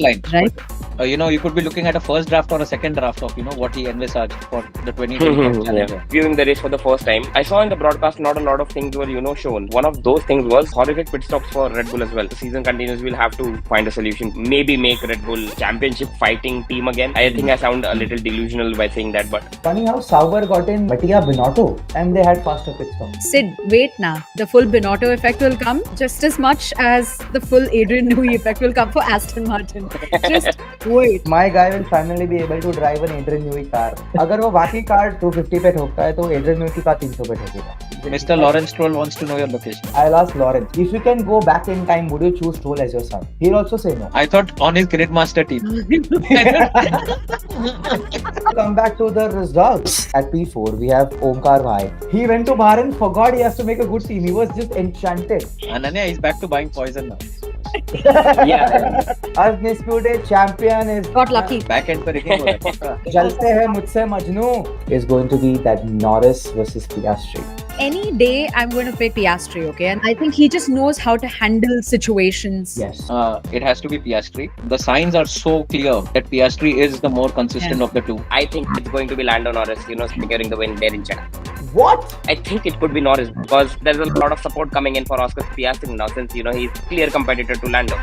line. right? But you could be looking at a first draft or a second draft of what he envisaged for the 2025 Yeah. Challenger. Viewing the race for the first time, I saw in the broadcast not a lot of things were, shown. One of those things was horrific pit stops for Red Bull as well. The season continues, we'll have to find a solution. Maybe make Red Bull championship fighting team again. I think I sound a little delusional by saying that, but Funny how Sauber got in Mattia Binotto and they had faster pit stop. Sid, wait now. The full Binotto effect will come just as much as the full Adrian Newey effect will come for Aston Martin. Just wait. My guy will finally be able to drive an Adrian Newey car. अगर वो बाकी car 250 पे ठोकता है तो Adrian Newey की car 300 पे ठोकेगा. Mr. Lawrence Stroll wants to know your location. I'll ask Lawrence, if you can go back in time, would you choose Stroll as your son? He'll also say no. I thought on his Gridmaster team. Come back to the results. At P4, we have Omkar Bhai. He went to Bahrain, forgot he has to make a good team. He was just enchanted. Ananya is back to buying poison now. yeah. Undisputed champion is Got lucky. Back end पर hitting हो रहा है. जलते हैं मुझसे Majnu is going to be that Norris versus Piastri. Any day, I'm going to pick Piastri, okay? And I think he just knows how to handle situations. Yes. It has to be Piastri. The signs are so clear that Piastri is the more consistent of the two. I think it's going to be Lando Norris, securing the win there in Jeddah. What? I think it could be Norris because there's a lot of support coming in for Oscar Piastri now since, he's clear competitor to Lando.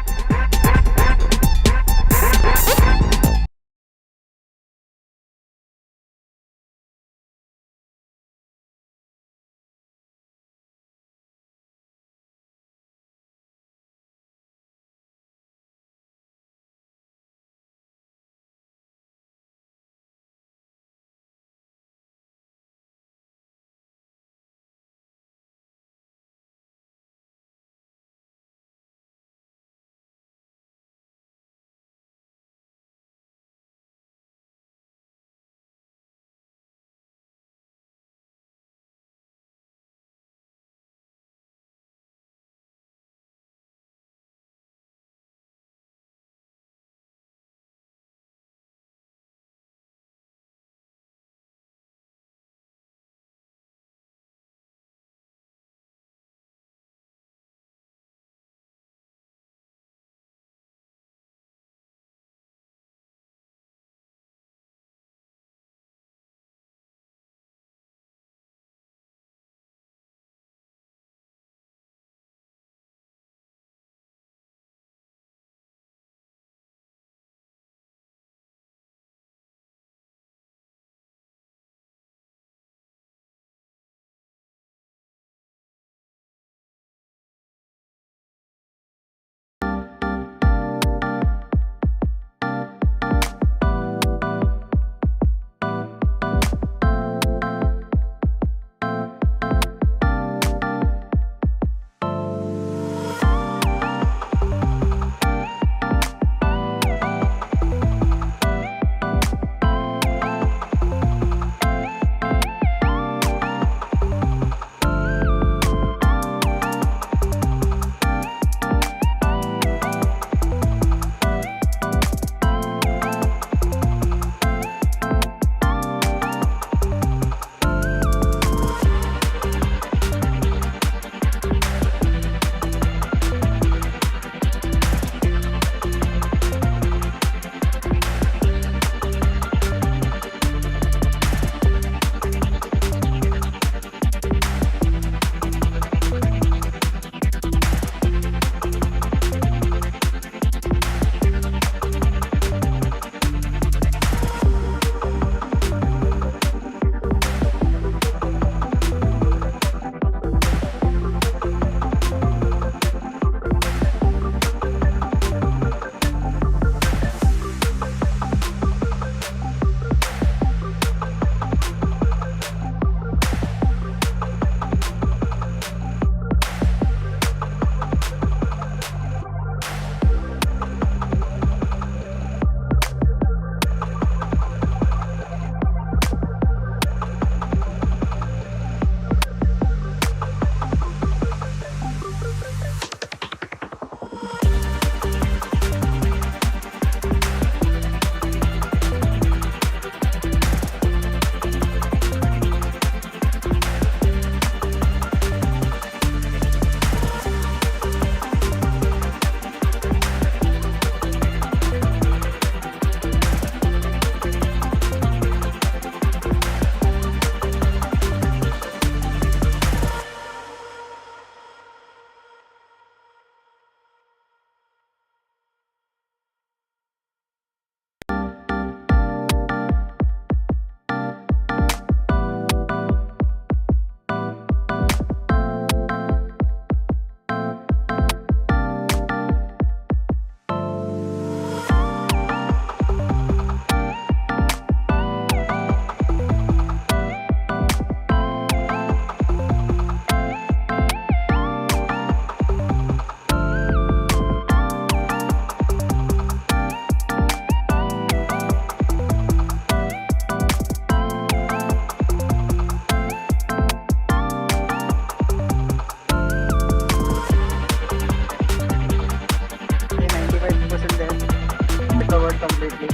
completely.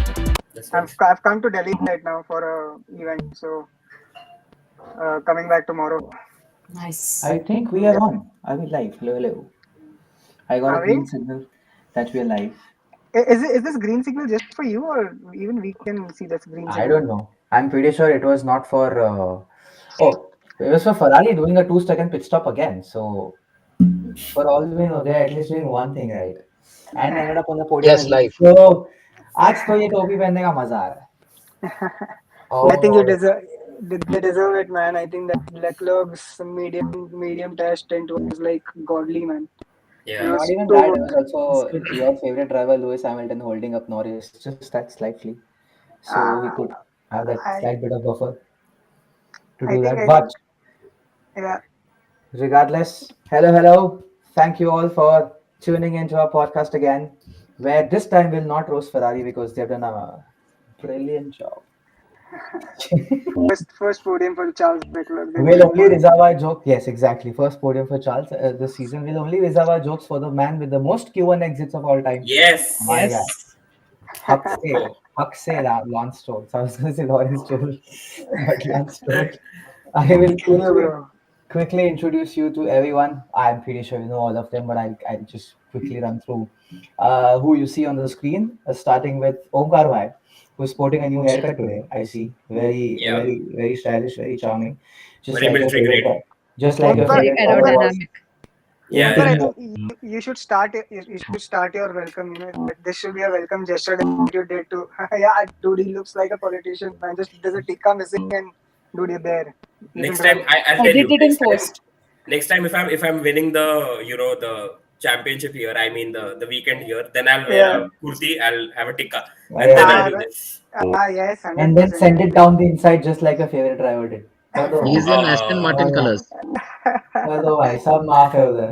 That's I've right. I've come to Delhi right now for a event, so coming back tomorrow. Nice. I think we are on. Are we live? Hello, hello. I got a Are we? green signal that we are live. Is this green signal just for you, or even we can see this green I signal? don't know. I'm pretty sure it was not for. Oh, it was for Ferrari doing a 2 second pit stop again. So, for all we know, they're at least doing one thing right. And ended up on the podium Yes, as well. live. So, आज तो ये टोपी पहनने का मजा आ रहा है. I think you Oh, deserve. They deserve it, man. I think that Leclerc's medium test stint was like godly, man. It Yeah. not was even too that. It was good. also your favorite driver, Lewis Hamilton, holding up Norris just that slightly. So he could Uh, have that I slight bit of buffer to I do think that. I But think yeah. regardless, hello, hello. Thank you all for tuning into our podcast again, where this time we'll not roast Ferrari because they've done a brilliant job. First podium for Charles Leclerc. They We'll made it only possible. reserve our joke. Yes, exactly. First podium for Charles this season. We'll only reserve our jokes for the man with the most Q1 exits of all time. Yes. My guy. Yes. Huck say Lance Stroll. So I was going to say Lawrence Stroll, but Lance Stroll. I will Kill you, bro. quickly introduce you to everyone. I'm pretty sure you know all of them, but I'll just quickly run through who you see on the screen, starting with Omkar Bhai, who's sporting a new haircut today. I see. Very, Yeah. very stylish, very charming. Just Very like your military favorite, grade. just like your Omkar, Very favorite driver Omkar, was. aerodynamic. Yeah. Omkar, I Yeah. think you should start. You should start your welcome. This should be a welcome gesture that you did to. Yeah, dude, he looks like a politician, man. Just there's a tikka missing, and dude, you're there. You can Next time, drive. I'll tell you. Edited in post. Next time, if I'm winning the championship here, I mean the weekend here, then I'll wear Yeah. a kurti. I'll have a tikka, and then I'll Yeah, Ah, do that, this. yes, and then 100%. send it down the inside just like your favorite driver did. कर दो भाई. He's in Aston Martin हाँ, colors. कर दो भाई. सब माफ है उधर.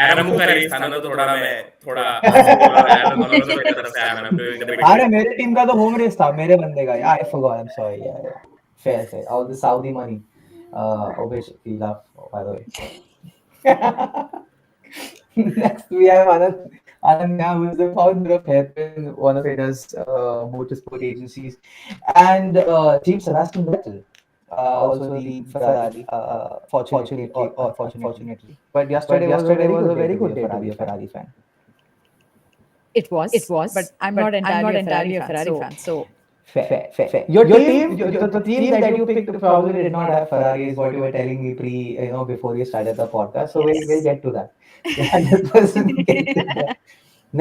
एरमू का रेस था ना, तो थोड़ा हंसी बोला एरम अलोंसो की तरफ से I'm doing the pit अरे crew. मेरे टीम का तो होम रेस था मेरे बंदे का. I forgot. I'm sorry. Yeah. Fair, fair. All the Saudi money, which we love, by the way. Next, we have Ananya, who is the founder of Hairpin, one of India's motorsport agencies, and Team Sebastian Vettel, also Team Ferrari, fortunately or unfortunately. But yesterday was a very good day to be a Ferrari fan. It was, but I'm not entirely a Ferrari fan. So Fair. Your team, the team that you picked probably did not have Ferrari, is what you were telling me before we started the podcast. So we'll get to that. 100% get to that.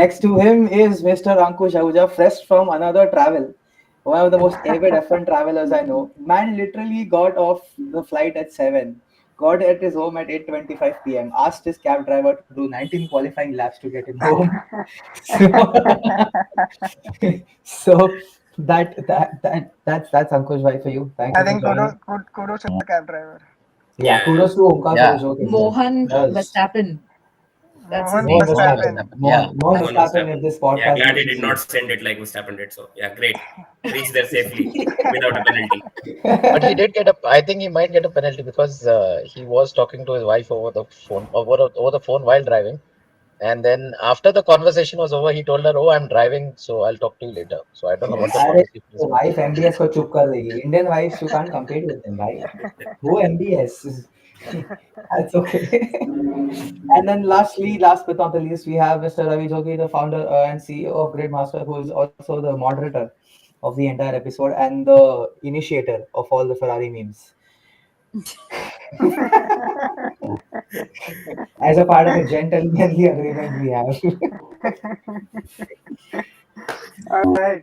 Next to him is Mr. Ankush Ahuja, fresh from another travel. One of the most avid F1 travelers I know. Man literally got off the flight at 7, got at his home at 8:25 p.m., asked his cab driver to do 19 qualifying laps to get him home. So, that's Ankush Bhai for you. Thank I you for think joining. kudos to the cab driver. Yeah, Yeah. kudos to Omkar for Yeah. the joke as well. Mohan Because Verstappen. That's his Mohan name. Mohan Verstappen. Verstappen. Yeah. Mohan Mohan Verstappen, if Verstappen. this Yeah, podcast glad he reaches did you. not send it like Verstappen did. So yeah, great. Reach there safely without a penalty. But he did get a. I think he might get a penalty because he was talking to his wife over the phone while driving, and then after the conversation was over, he told her, "Oh, I'm driving, so I'll talk to you later." So I don't know what the अरे conversation is about. Wife MBS को चुप कर देगी. Indian wife you can't compete with them भाई. Who MBS? That's okay. And then last but not the least, we have Mr. Ravi Jogi, the founder and CEO of Gridmaster, who is also the moderator of the entire episode and the initiator of all the Ferrari memes. As a part of a gentlemanly agreement we have. All right.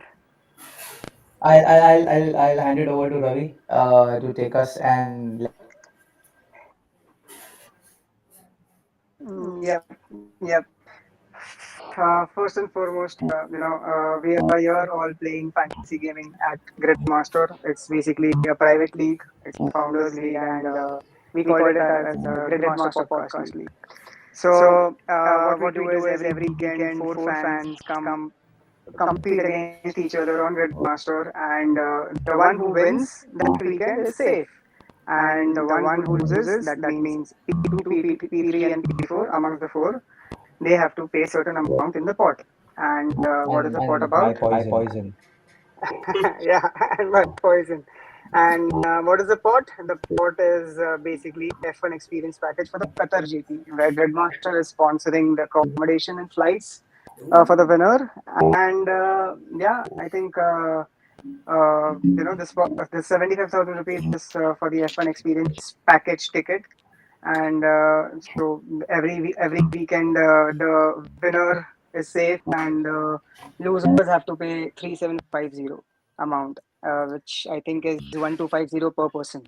I'll hand it over to Ravi to take us and Yep. Yep. First and foremost, we are here all playing fantasy gaming at Gridmaster. It's basically a private league. It's a founders league, and we called it as Gridmaster Podcast League. So what we do is every weekend, four fans come compete against each other on Gridmaster, and the one who wins that weekend is safe. And the one who loses, that means P2, P3, and P4 amongst the four, they have to pay a certain amount in the pot. And what is the pot And my about? poison. Yeah, and my poison. And what is the pot? The pot is basically F1 experience package for the Qatar GP, where Gridmaster is sponsoring the accommodation and flights for the winner. And yeah, I think this 75,000 rupees is for the F1 experience package ticket. And so every weekend the winner is safe, and losers have to pay 3750 amount, which I think is 1250 per person.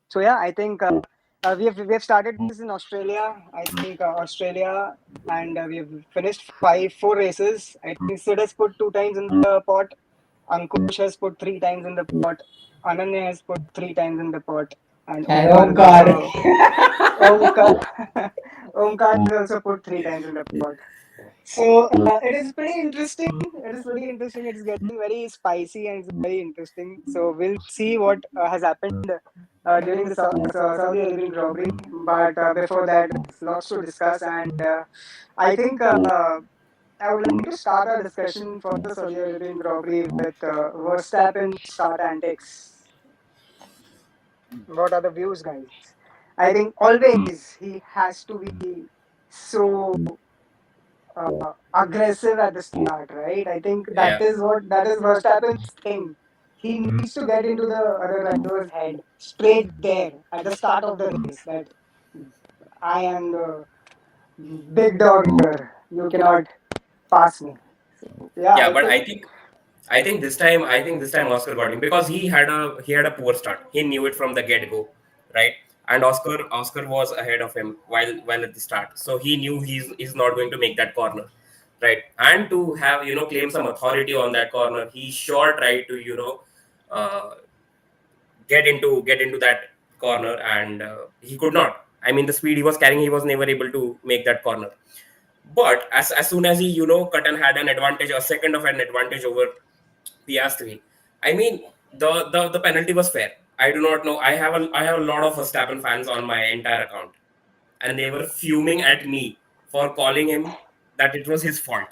So yeah, I think we have started this in Australia. I think Australia, and we've finished four races. I think Sid has put two times in the pot. Ankush has put three times in the pot. Ananya has put three times in the pot, and And Omkar is Omkar. also Omkar. Omkar is also put three times in the pot. So it is pretty interesting. It is pretty interesting. It's getting very spicy and it's very interesting. So we'll see what has happened during the Saudi Arabian Grand Prix. But before that, there's lots to discuss, and I think I would like to start our discussion for the Saudi Arabian Grand Prix with Verstappen's start antics. What are the views, guys? I think always he has to be so aggressive at the start, right? I think Yeah. that is Verstappen's thing. He needs to get into the other driver's head straight there at the start of the race that I am the big dog here. You cannot pass me. So yeah, Yeah, I but think I think this time Oscar got him because he had a poor start. He knew it from the get go, right? And Oscar was ahead of him while at the start, so he knew he's not going to make that corner, right? And to have claim some authority on that corner, he sure tried to uh, get into that corner, and he could not. I mean, the speed he was carrying, he was never able to make that corner. But as soon as he cut and had an advantage, a second of an advantage over Piastri. I mean, the penalty was fair. I do not know. I have a lot of Verstappen fans on my entire account, and they were fuming at me for calling him that it was his fault,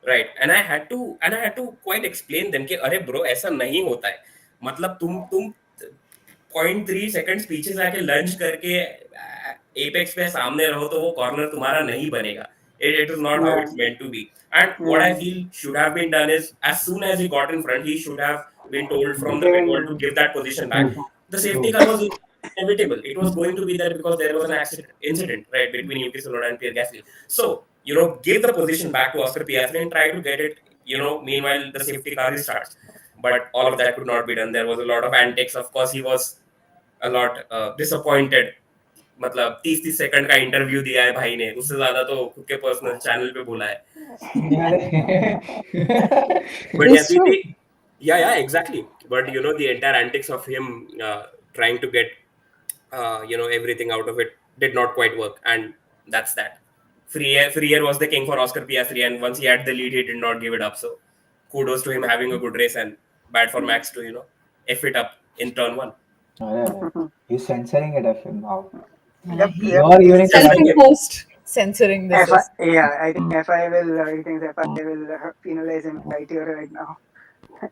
right? And I had to quite explain them कि अरे bro ऐसा नहीं होता है. मतलब तुम 0.3 second पीछे से आके लंच करके एपेक्स पे सामने रहो तो वो कॉर्नर तुम्हारा नहीं बनेगा. It is not how yeah, it's meant to be. And what I yeah, feel should have been done is, as soon as he got in front, he should have been told from the pit wall to given give that position back. True. The safety True. car was inevitable. It was going to be there because there was an incident, right, between Yuki Tsunoda and Pierre Gasly. So, give the position back to Oscar Piastri and try to get it, meanwhile the safety car restarts. But all of that could not be done. There was a lot of antics. Of course, he was a lot disappointed. मतलब 30-30 second का interview दिया है भाई ने, उससे ज्यादा तो खुद के पर्सनल चैनल पे बोला है. But yeah, It's true. yeah, exactly. But the entire antics of him trying to get everything out of it did not quite work, and that's that. Free air was the king for Oscar Piastri, and once he had the lead, he did not give it up. So kudos to him having a good race, and bad for Max to f it up in turn one. Alright. He's censoring it, I feel now. yep, He yep. You're He's even Just like him. self-imposed censoring this FI, is. yeah, I think FI will. He thinks FI will penalize him right here, right now.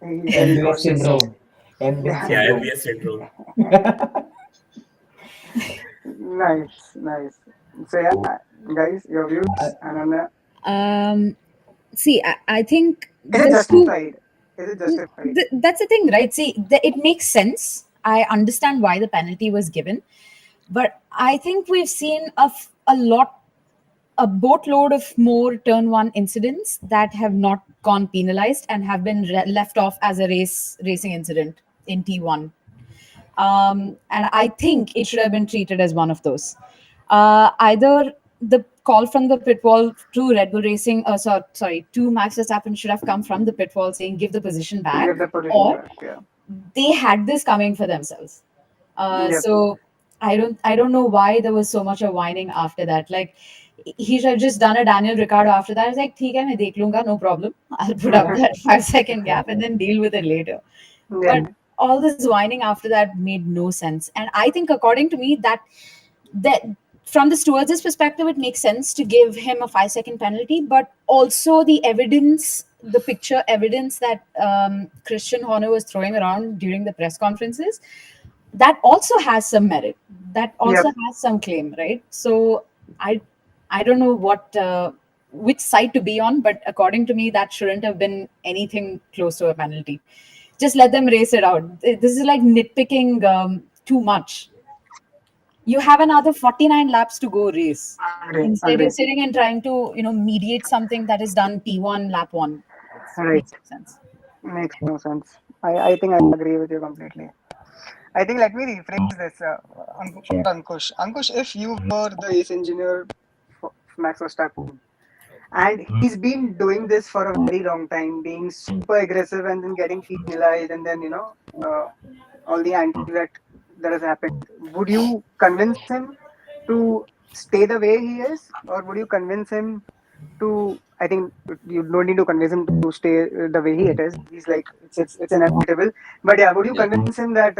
He's very MBS cautious. syndrome. MBS Yeah, Yeah, syndrome. MBS syndrome. nice, nice. So yeah, guys, your views, Ananya. Um, See, I think Is it there's two. justified? Is it justified? That's the thing, right? See, it makes sense. I understand why the penalty was given, but I think we've seen a boatload of more turn one incidents that have not gone penalized and have been left off as a racing incident in T1. And I think it should have been treated as one of those. Either the call from the pit wall to Red Bull Racing, sorry, to Max Verstappen should have come from the pit wall saying give the position Give back, the position or back. Yeah. they had this coming for themselves. Yep. So I don't know why there was so much of whining after that. Like he should have just done a Daniel Ricciardo after that. It's like, ठीक है मैं देख लूंगा, no problem. I'll put up that 5 second gap and then deal with it later. Yeah. But all this whining after that made no sense. And I think according to me that from the stewards' perspective, it makes sense to give him a 5 second penalty, but also the evidence, the picture evidence that Christian Horner was throwing around during the press conferences, that also has some merit. That also Yep. has some claim, right? So I, I don't know which side to be on, but according to me, that shouldn't have been anything close to a penalty. Just let them race it out. This is like nitpicking too much. You have another 49 laps to go race. Agree. Instead, you're Agree. sitting and trying to, mediate something that is done P1, lap one. It Right. makes no sense. Makes no sense. I think I agree with you completely. I think let me rephrase this for Ankush. Ankush, if you were the ace engineer for Max Verstappen, and he's been doing this for a very long time, being super aggressive and then getting penalized, and then all the anti that has happened. Would you convince him to stay the way he is, or would you convince him to? I think you don't need to convince him to stay the way he it is. He's like it's inevitable. But yeah, would you Yeah. convince him that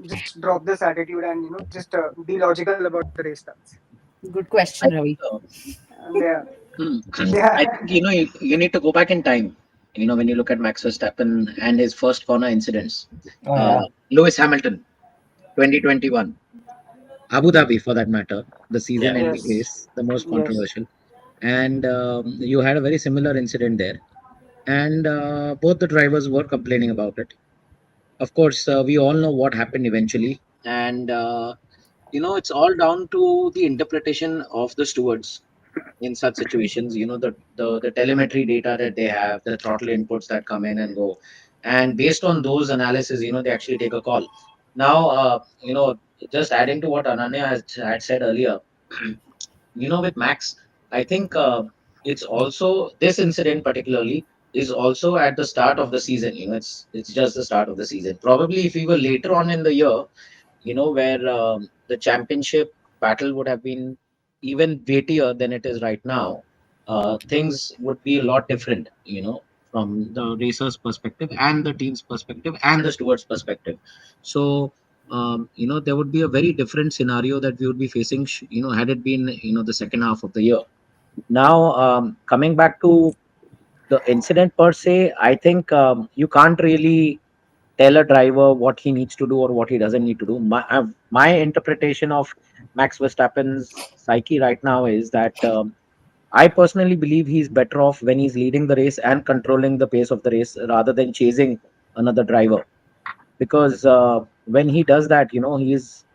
just drop this attitude and just be logical about the race starts? Good I question, think Ravi. Yeah, hmm, I yeah, think you need to go back in time. When you look at Max Verstappen and his first corner incidents, Oh yeah. Lewis Hamilton, 2021, Abu Dhabi for that matter, the Yeah. season-ending yes, race, the most yes. controversial, and you had a very similar incident there, and both the drivers were complaining about it. Of course, we all know what happened eventually, and it's all down to the interpretation of the stewards in such situations. The telemetry data that they have, the throttle inputs that come in and go, and based on those analysis, they actually take a call. Now, just adding to what Ananya had said earlier, with Max, I think it's also this incident particularly is also at the start of the season. It's just the start of the season. Probably if we were later on in the year, where the championship battle would have been even weightier than it is right now, things would be a lot different, from the racers' perspective and the team's perspective and the stewards' perspective. So, there would be a very different scenario that we would be facing, had it been, the second half of the year. Now, coming back to the incident per se, I think you can't really tell a driver what he needs to do or what he doesn't need to do. My interpretation of Max Verstappen's psyche right now is that I personally believe he's better off when he's leading the race and controlling the pace of the race rather than chasing another driver. Because when he does that,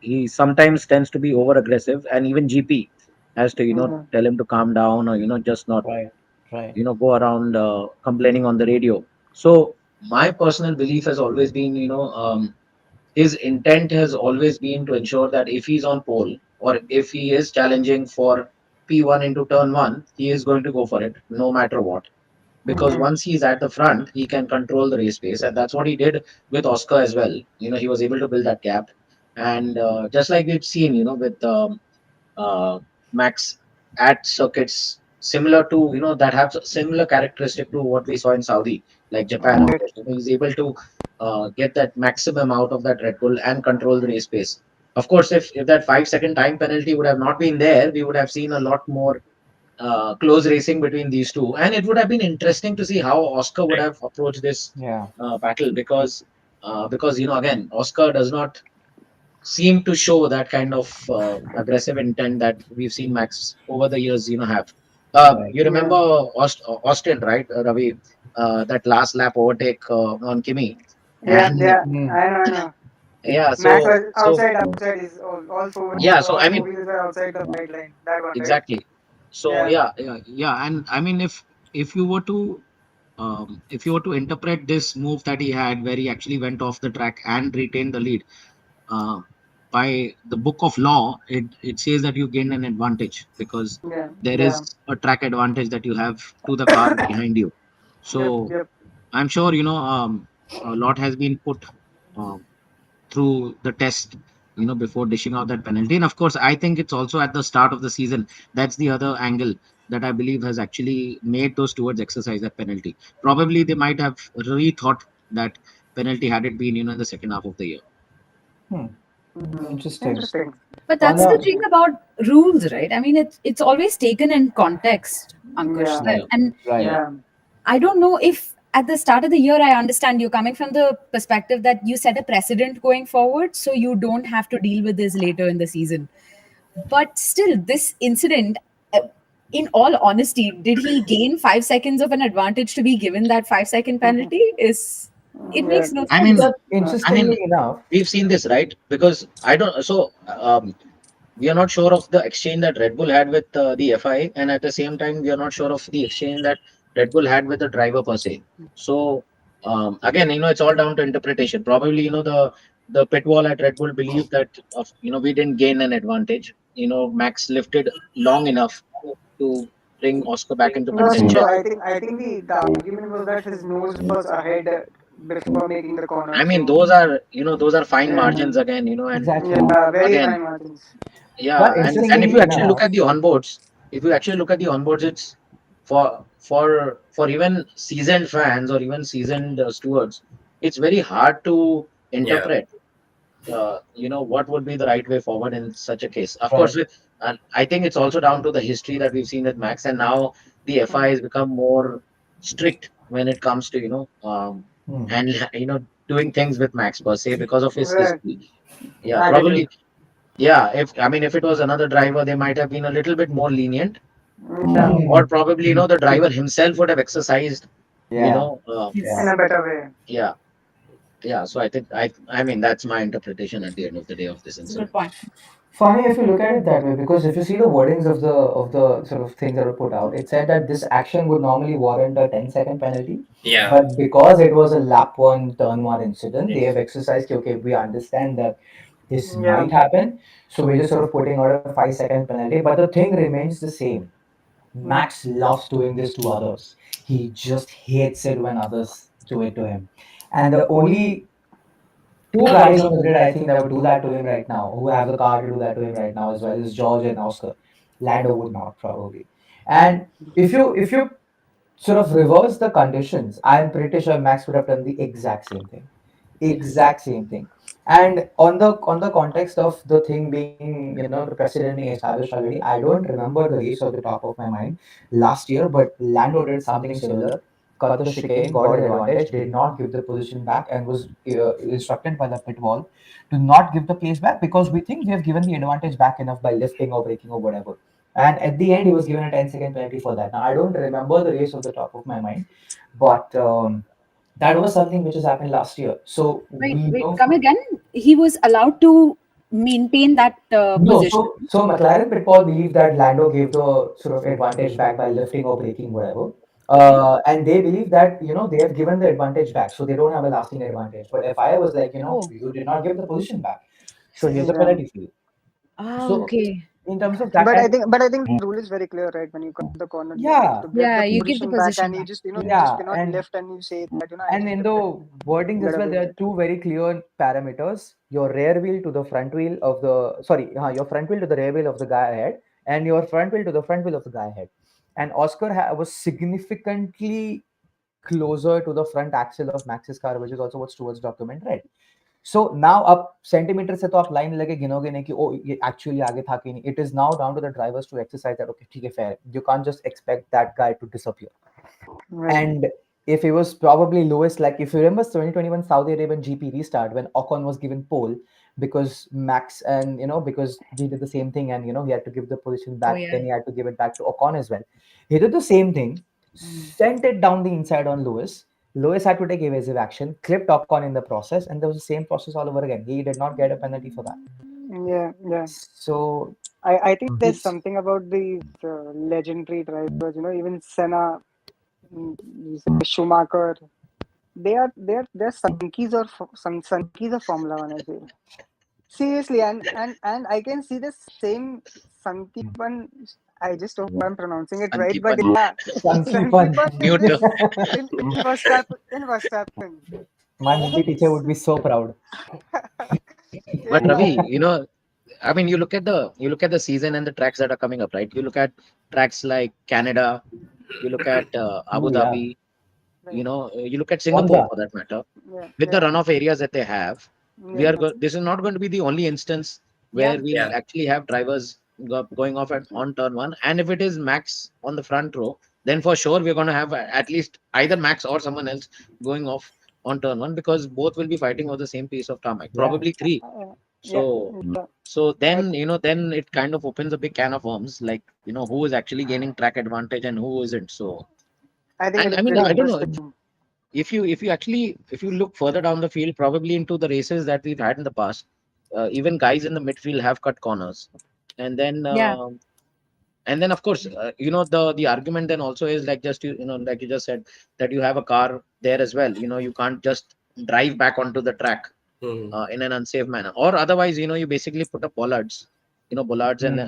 he sometimes tends to be over aggressive, and even GP has to Mhm. tell him to calm down, or just not Right. Right. go around complaining on the radio. So my personal belief has always been, his intent has always been to ensure that if he's on pole or if he is challenging for P1 into turn one, he is going to go for it no matter what. Because Mhm. once he's at the front, he can control the race pace, and that's what he did with Oscar as well. He was able to build that gap, and just like we've seen, with uh, Max at circuits similar to that have similar characteristic to what we saw in Saudi, like Japan. Of Right. course, he's able to get that maximum out of that Red Bull and control the race pace. Of course, if that 5 second time penalty would have not been there, we would have seen a lot more close racing between these two, and it would have been interesting to see how Oscar would have approached this Yeah. battle, because again, Oscar does not seem to show that kind of aggressive intent that we've seen Max over the years, have. Right. You remember Yeah. Austin, right, Ravi? That last lap overtake on Kimi, Yeah. and Yeah. Mm. I know. yeah, Max so was outside. Is all four yeah, so all I four mean, wheels were outside the white line. That one, right? exactly. So Yeah. yeah, and I mean, if you were to interpret this move that he had, where he actually went off the track and retained the lead, uh, by the book of law, it says that you gain an advantage because Yeah. there Yeah. is a track advantage that you have to the car behind you. Yep. So Yep. I'm sure a lot has been put uh, through the test, before dishing out that penalty. And of course, I think it's also at the start of the season. That's the other angle that I believe has actually made those stewards exercise that penalty. Probably they might have rethought that penalty had it been, in the second half of the year. Hmm. Interesting. Interesting. But On that's the a thing about rules, right? I mean, it's always taken in context, Ankush. Yeah, Yeah, And right. yeah. yeah, I don't know if at the start of the year, I understand you coming from the perspective that you set a precedent going forward, so you don't have to deal with this later in the season. But still, this incident, uh, in all honesty, did he gain 5 seconds of an advantage to be given that 5 second penalty? Is it yeah. makes no I sense. mean, But I mean, interestingly enough, we've seen this, right? Because I don't. So we are not sure of the exchange that Red Bull had with the FIA, and at the same time, we are not sure of the exchange that Red Bull had with the driver per se. So again, it's all down to interpretation. Probably, the pit wall at Red Bull believed that we didn't gain an advantage. Max lifted long enough to bring Oscar back into No, contention. so I think the argument was that his nose was ahead before making the corner. I mean, So those are fine yeah, margins again, and exactly. yeah, very again, fine margins. yeah, But and if interestingly you actually look enough, at the onboards, it's for even seasoned fans or even seasoned stewards, it's very hard to Yeah. interpret. What would be the right way forward in such a case? Of right. course, and I think it's also down to the history that we've seen with Max, and now the FI has become more strict when it comes to Hmm. and doing things with Max per se because of his Right, history. Yeah, agree. probably. Yeah, if it was another driver, they might have been a little bit more lenient, Yeah, or probably the driver himself would have exercised, you Yeah, know, in yeah. a better way. yeah, yeah. So I think I mean that's my interpretation at the end of the day of this Good incident. point. For me, if you look at it that way, because if you see the wordings of the sort of things that were put out, it said that this action would normally warrant a 10-second penalty, Yeah. but because it was a lap one, turn one incident, they have exercised. Okay, we understand that this Yeah, might happen, so we're just sort of putting out a 5 second penalty. But the thing remains the same. yeah, Max loves doing this to others. He just hates it when others do it to him. And the only two guys on the grid, I think, that would do that to him right now, who have the car to do that to him right now as well, is George and Oscar. Lando would not probably. And if you sort of reverse the conditions, I'm pretty sure Max would have done the exact same thing. Exact same thing. And on the context of the thing being, the precedent being established already, I don't remember the race off the top of my mind last year, but Lando did something similar, cut the chicane, got his advantage, did not give the position back, and was instructed by the pit wall to not give the place back because we think we have given the advantage back enough by lifting or braking or whatever. And at the end, he was given a 10-second penalty for that. Now, I don't remember the race off the top of my mind, but that was something which has happened last year. So Wait, we wait, know. come again. He was allowed to maintain that No, position. so McLaren Pitbull believe that Lando gave the sort of advantage back by lifting or braking, whatever. Okay. And they believe that they have given the advantage back, so they don't have a lasting advantage. But FIA was like, Oh. you did not give the position back, so here's a yeah. penalty for you. Ah, So okay. in terms of that, But I think the rule is very clear, right? When you cut the corner, you have yeah, to give Yeah, the you give the position back, position and back. you just yeah, cannot lift and you say that I and just in lifted. the wordings Get as well, away with there are it. two very clear parameters: your rear wheel to the front wheel of the your front wheel to the rear wheel of the guy ahead, and your front wheel to the front wheel of the guy ahead. And Oscar was significantly closer to the front axle of Max's car, which is also what Stewart's document read. So now up centimeter से तो आप line लगे गिनोगे नहीं कि ओ ये actually आगे था कि नहीं. It is now down to the drivers to exercise that. Okay, ठीक है, fair. You can't just expect that guy to disappear. Right. And if it was probably Lewis, like if you remember 2021 Saudi Arabian GP restart when Ocon was given pole because Max and because he did the same thing and he had to give the position Oh, back, yeah. then he had to give it back to Ocon as well. He did the same thing, sent it down the inside on Lewis. Lewis had to take evasive action, clipped Ocon in the process, and there was the same process all over again. He did not get a penalty for that. Yeah, yeah. So I think there's this, something about these legendary drivers. Even Senna, you say Schumacher. They're some sunkies of Formula One. I feel seriously, and I can see the same sunky one. I just hope I'm pronouncing it right, but Unkeeper, yeah, Chunky sunky Punch. one new term. in Verstappen. My Hindi teacher would be so proud. But Yeah, Ravi, I mean, you look at the season and the tracks that are coming up, right? You look at tracks like Canada, you look at Abu Oh yeah, Dhabi, right. you look at Singapore Monza. for that matter. Yeah, With the yeah, runoff areas that they have, Yeah. This is not going to be the only instance Yeah. where we'll Yeah. actually have drivers going off on turn one. And if it is Max on the front row, then for sure we're going to have at least either Max or someone else going off on turn one, because both will be fighting over the same piece of tarmac, Yeah. probably three. Yeah. So Yeah. then then it kind of opens a big can of worms, like who is actually gaining track advantage and who isn't. So, I think it and is I mean, pretty I don't know, interesting. if you look further down the field, probably into the races that we've had in the past, even guys in the midfield have cut corners. And then Yeah. of course, the argument then also is like, just like you just said, that you have a car there as well. You can't just drive back onto the track Hmm. in an unsafe manner, or otherwise, you basically put up bollards and bollards, and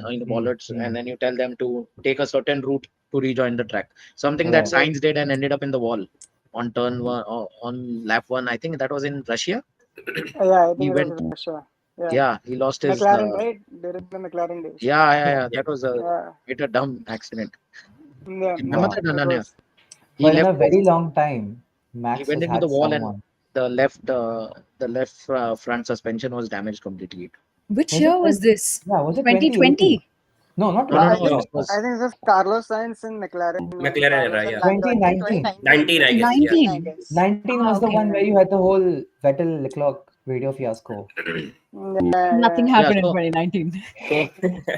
then you tell them to take a certain route to rejoin the track. Something that Right. Right. Sainz did and ended up in the wall on turn one, on lap one. I think that was in Russia. Yeah, I He think it was went, Russia. Yeah. yeah, he lost his. McLaren, right? During the McLaren days. Yeah. Yeah. That was a Yeah. bit a dumb accident. Yeah. You remember Yeah. that, It Ananya? was. He But in left a very long time, he Max went has into the had wall, and someone. the left front suspension was damaged completely. Which Was it year was 20? this? Yeah, was it 2018? 2020. No, not No, no, I no. think This 2020. I was think it was Carlos Sainz and McLaren when McLaren era, Carlos and yeah. Lando. I think 2019. 19, 2019, I guess. Yeah. 2019, I 19. guess. 19 Ah, was the okay. one where you had the whole Vettel Leclerc video fiasco. Nothing Yeah. yeah. happened in 2019.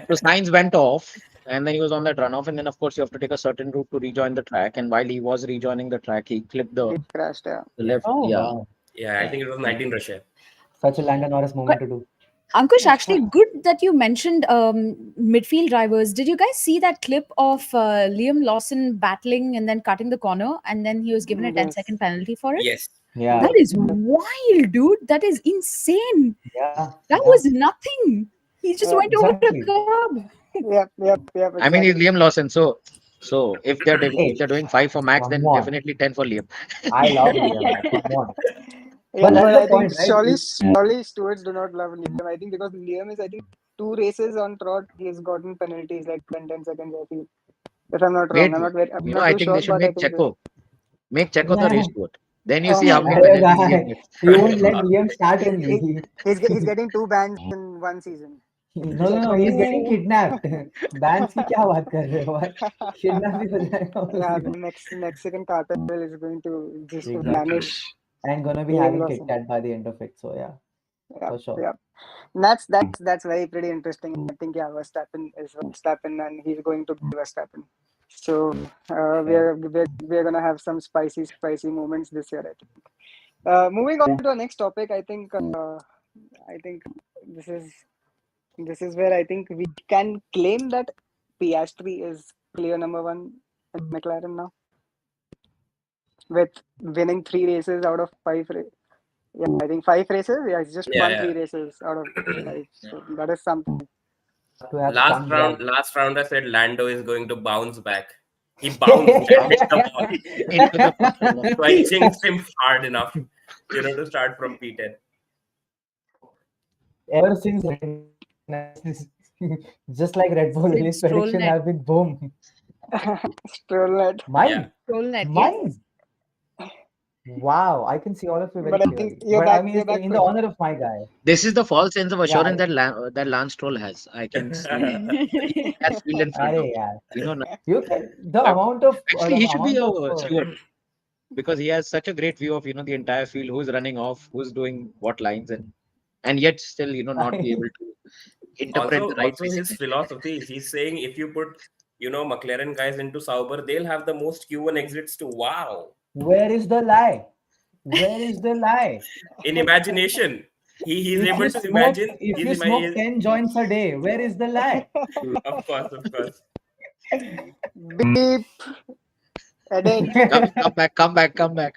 So Sainz went off, and then he was on that runoff, and then of course you have to take a certain route to rejoin the track. And while he was rejoining the track, he clipped He crashed. Yeah. the Yeah. left. Oh. Yeah, Wow. Yeah. I think it was 19 Russia. Such a Landon Norris moment But to do. Ankush, actually, good that you mentioned midfield drivers. Did you guys see that clip of Liam Lawson battling and then cutting the corner, and then he was given a 10-second Yes. penalty for it? Yes. Yeah. That is wild, dude. That is insane. Yeah. That Yeah. was nothing. He just went over a Exactly. curb. Yep, I mean he's exactly. Liam Lawson. So if Hey, they're doing 5 for Max, come then on. definitely 10 for Liam. I love Liam. Come on. Yeah, But that's but the I think point, right? surely stewards do not love Liam. I think because Liam is, I think, two races on trot, he has gotten penalties like 10 seconds, I feel. If I'm not wrong. Wait, I'm not I too think they sure, should but I think so. make Checo the Yeah. race steward. Then you Oh see my how many god. Arey penalties he bhai, gets. you won't let Liam start He, only. he's getting two bans in one season. No, he's getting kidnapped. Bans की क्या बात कर रहे हो भाई? Kidnap भी हो जाएगा Yeah, उसी the को. Mexican cartel is going to just Exactly. vanish And gonna be Liam having Kit Lawson. Kat by the end of it. So yeah, Yeah, for sure. yeah. That's very pretty interesting. I think yeah, Verstappen is Verstappen, and he's going to be Verstappen. So Fair. we're gonna have some spicy moments this year. I think. Moving on to our next topic, I think this is this is where I think we can claim that Piastri is clear number one in McLaren now, with winning 3 races out of 5. Yeah, I think 5 races. Yeah, he's just Yeah. won Yeah. 3 races out of 5. So that is something. To have Last some round, drive. last round, I said Lando is going to bounce back. He bounced and hit the ball. Into the first So I jinxed him hard enough, to start from P10. Ever since just like Red Bull, Sid his Stroll prediction net. have been boom. Stroll. Mine, Stroll net, yes. mine. Wow, I can see all of you very But I clearly. think you're But I back. mean, You're it's back in the for honor of my guy. This is the false sense of Yeah, assurance that Lance Stroll has. I can see he has field in front of Arey yaar. him. You can the Uh, amount of Actually, he should be a uh, steward, because he has such a great view of the entire field, who's running off, who's doing what lines, and yet still not be able to interpret the right Also racing his line. philosophy. He's saying if you put, McLaren guys into Sauber, they'll have the most Q1 exits to wow. where is the lie? Where is the lie? In imagination, he's If able you to smoke, imagine. if you smoke 10 joints a day, where is the lie? Of course. beep. Edit. Come back. Come back.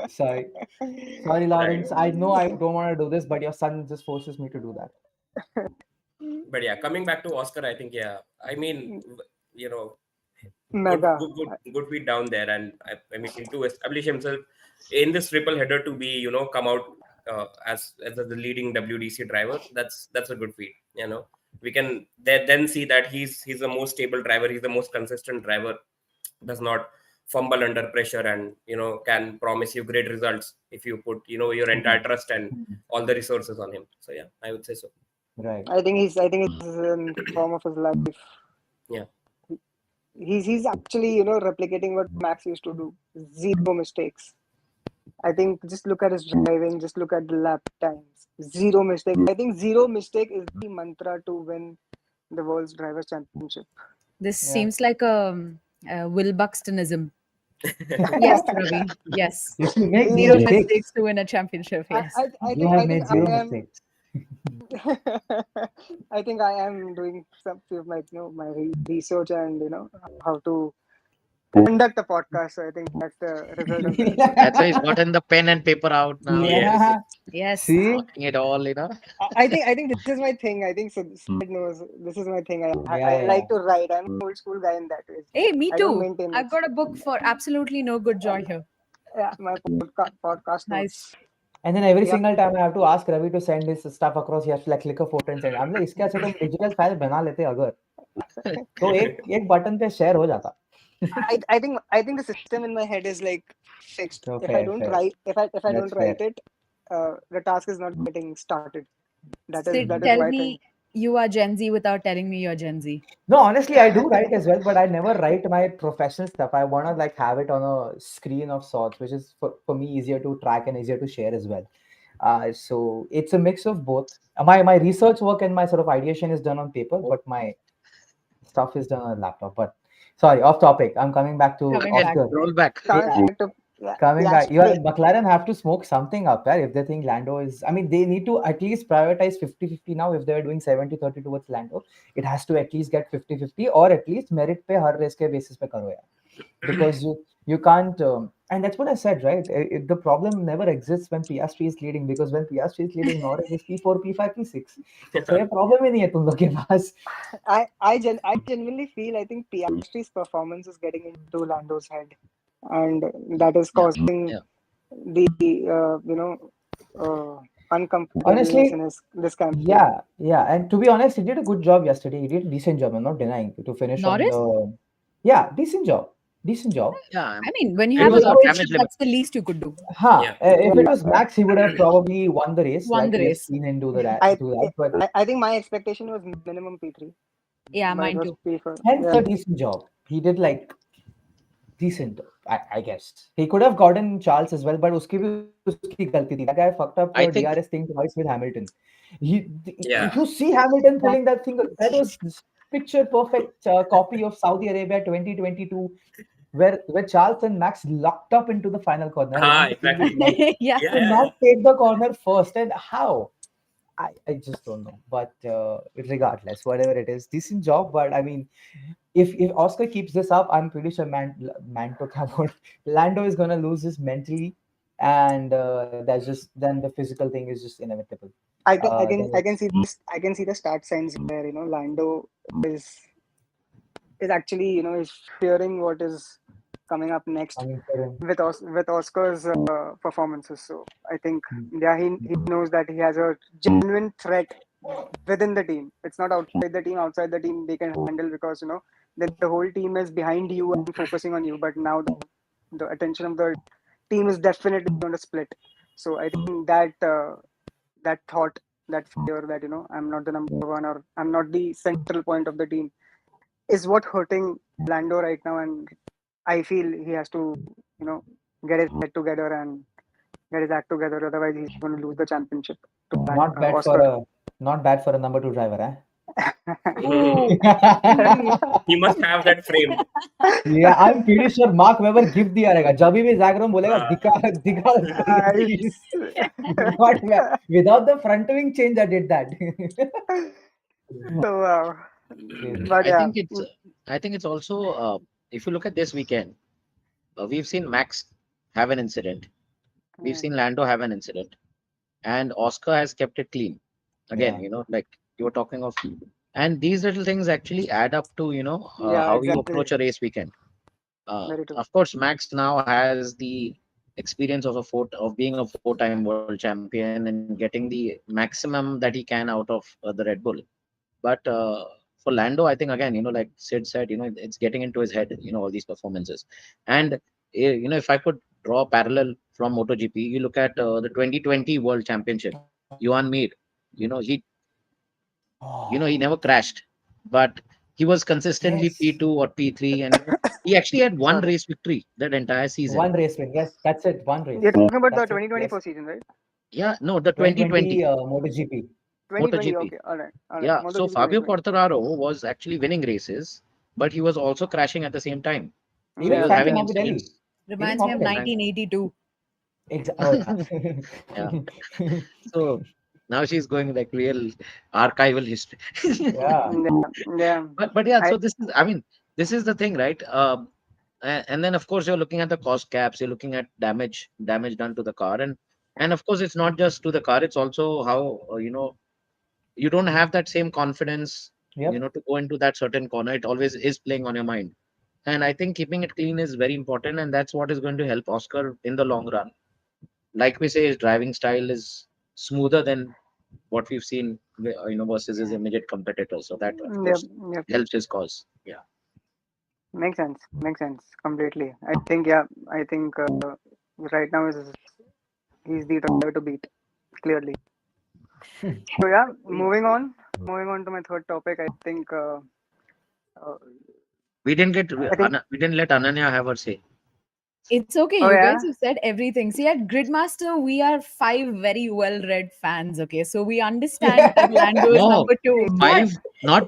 Sorry, Right. Lawrence. I know I don't want to do this, but your son just forces me to do that. But yeah, coming back to Oscar, I think I mean, good Mega. feet down there, and I mean to establish himself in this triple header to be come out as the leading WDC driver. That's a good feat. We can then see that he's the most stable driver. He's the most consistent driver. Does not fumble under pressure, and can promise you great results if you put your entire trust and all the resources on him. So yeah, I would say so. Right. I think he's in form of his life. Yeah. He's actually replicating what Max used to do. Zero mistakes. I think just look at his driving, just look at the lap times. Zero mistake. I think zero mistake is the mantra to win the World's Drivers' Championship. This Yeah. seems like a Will Buxtonism. Yes, Ravi. Yes. If you make no Zero mistakes, mistakes to win a championship. I, Yes. I, I you think have I think made zero I am mistakes. I think I am doing some of my my research and how to conduct a podcast. So I think that's the result of it. That's why he's gotten the pen and paper out now. Yes. Yeah. Yes. See? Marking it all. I think this is my thing. I think so. Sid knows this is my thing. I Yeah, yeah. like to write. I'm an old school guy in that way. Hey, me I don't too. maintain I've notes. got a book for absolutely no good joy here. Yeah, my podcast Nice. notes. And then every Yep. single time I have to ask Ravi to send his stuff across, he has to like click a photo and send. I'm like, इसके अच्छे तुम digital file बना लेते अगर तो एक button पे share हो जाता. I think the system in my head is like fixed. So If I fair, don't fair. write, if I That's don't fair. write it, the task is not getting started. That is Sid, that is tell my thing. me you are Gen Z without telling me you're Gen Z. No, honestly, I do write as well, but I never write my professional stuff. I want to like have it on a screen of sorts, which is for me easier to track and easier to share as well. So it's a mix of both. My research work and my sort of ideation is done on paper, but my stuff is done on a laptop. But sorry, off topic. I'm coming back to Coming Again, back. Oscar. roll back. Coming Yeah, back to coming back. You Piastri. McLaren have to smoke something up there if they think Lando is. I mean, they need to at least prioritize 50-50 now. If they're doing 70-30 towards Lando, it has to at least get 50-50 or at least merit pe har race ke basis pe karo yaar. Because you can't. And that's what I said, right? The problem never exists when Piastri is leading because when Piastri is leading, Norris is P4, P5, P6. So ये problem ही नहीं है तुम लोग के पास. I genuinely feel I think Piastri's performance is getting into Lando's head, and that is Yeah, causing yeah. the uncomfortableness Honestly, in this campaign. yeah. And to be honest, he did a good job yesterday. He did a decent job. I'm not denying to finish on Norris? the. Yeah, decent job. Decent job. Yeah, I mean, when you it have a was Because our suppose, championship, damage limit. that's the least you could do. Yeah. if it Yeah, was Max, he would have probably won the race. Won Like the we have race. seen him do I that. But I think my expectation was minimum P3, Yeah, but it mine was too. P4. hence Yeah, a decent job. He did like decent, I guess. He could have gotten Charles as well, but उसकी भी उसकी गलती थी. That guy fucked up the I think DRS thing twice with Hamilton. He, Yeah. you see Hamilton pulling that thing. That was picture perfect copy of Saudi Arabia 2022, where Charles and Max locked up into the final corner. I remember seeing it Exactly. live. Yeah. Yeah, To yeah, not yeah. take the corner first, and how? I just don't know. But regardless, whatever it is, decent job. But I mean, if Oscar keeps this up, I'm pretty sure Manto Lando is gonna lose this mentally, and that's just then the physical thing is just inevitable. Then I can it's see this. I can see the start signs where Lando is actually is fearing what is coming up next coming for him. with Oscar's performances. So I think Hmm. yeah, he knows that he has a genuine threat within the team. It's not outside the team. Outside the team, they can handle because the whole team is behind you and focusing on you. But now the attention of the team is definitely going to split. So I think that thought, that fear that I'm not the number one or I'm not the central point of the team is what hurting Lando right now, and I feel he has to get his head together and get his act together. Otherwise, he's going to lose the championship to Not bad for Oscar. a number two driver, eh? Ooh. He must have that frame. Yeah, I'm pretty sure Mark Webber give दिया रहेगा. जब भी Zach Brown बोलेगा दिखा दिखा please. But without the front wing change, I did that. So, Crazy. but I yeah, think it's also if you look at this weekend, we've seen Max have an incident. We've seen Lando have an incident, and Oscar has kept it clean. Again, Yeah. like you were talking of, and these little things actually add up to yeah, how you exactly. approach a race weekend. Very true. Of course, Max now has the experience of being a four-time world champion and getting the maximum that he can out of the Red Bull. But for Lando, I think again, like Sid said, it's getting into his head, all these performances. And if I could draw a parallel from MotoGP, you look at the 2020 World Championship, Johan Mir, he he never crashed, but he was consistently Yes. P2 or P3, and he actually had one Sorry. race victory that entire season. One race win. Yes, that's it. One race. You're talking about the That's it. 2024 Yes. season, right? Yeah, no, the 2020 2020 MotoGP. 2020. MotoGP. Okay. All right. All right. Yeah, so MotoGP Fabio 2020. Quartararo was actually winning races, but he was also crashing at the same time. So he Even Yeah. was Phantom having Yeah. Morbidelli. incidents. Even Reminds me of Morbidelli. And 1982. Oh yeah, yeah. so now she's going like real archival history. Yeah. Yeah. Yeah. But yeah, I so I mean, this is the thing, right? And then of course you're looking at the cost caps, you're looking at damage done to the car, and of course it's not just to the car, it's also how you don't have that same confidence, Yep. to go into that certain corner. It always is playing on your mind, and I think keeping it clean is very important, and that's what is going to help Oscar in the long run. Like we say, his driving style is smoother than what we've seen, versus his immediate competitors. So that, of Yep. course, Yep. helps his cause. Yeah. Makes sense. Makes sense completely. I think. Yeah. I think right now he's the driver to beat clearly. So yeah. Moving on. Moving on to my third topic. I think. Uh, We didn't get I think. we didn't let Ananya have her say. It's okay. Oh You guys yeah. have said everything. See, at Gridmaster, we are five very well-read fans. Okay, so we understand that Lando is No, number two. But five,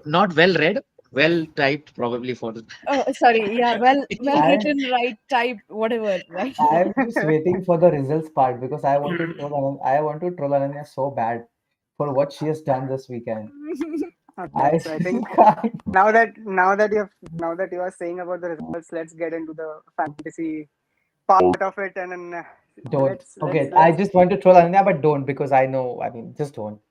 not well read, well typed, probably for. oh, sorry, yeah, well I'm written, right type, whatever, right? I'm just waiting for the results part because I want to troll Ananya so bad for what she has done this weekend. Okay. I So I think can't. now that you are saying about the results, let's get into the fantasy part of it, and then Don't. let's let's Okay, I let's just want to troll Ananya, but don't because I know. I mean, just don't.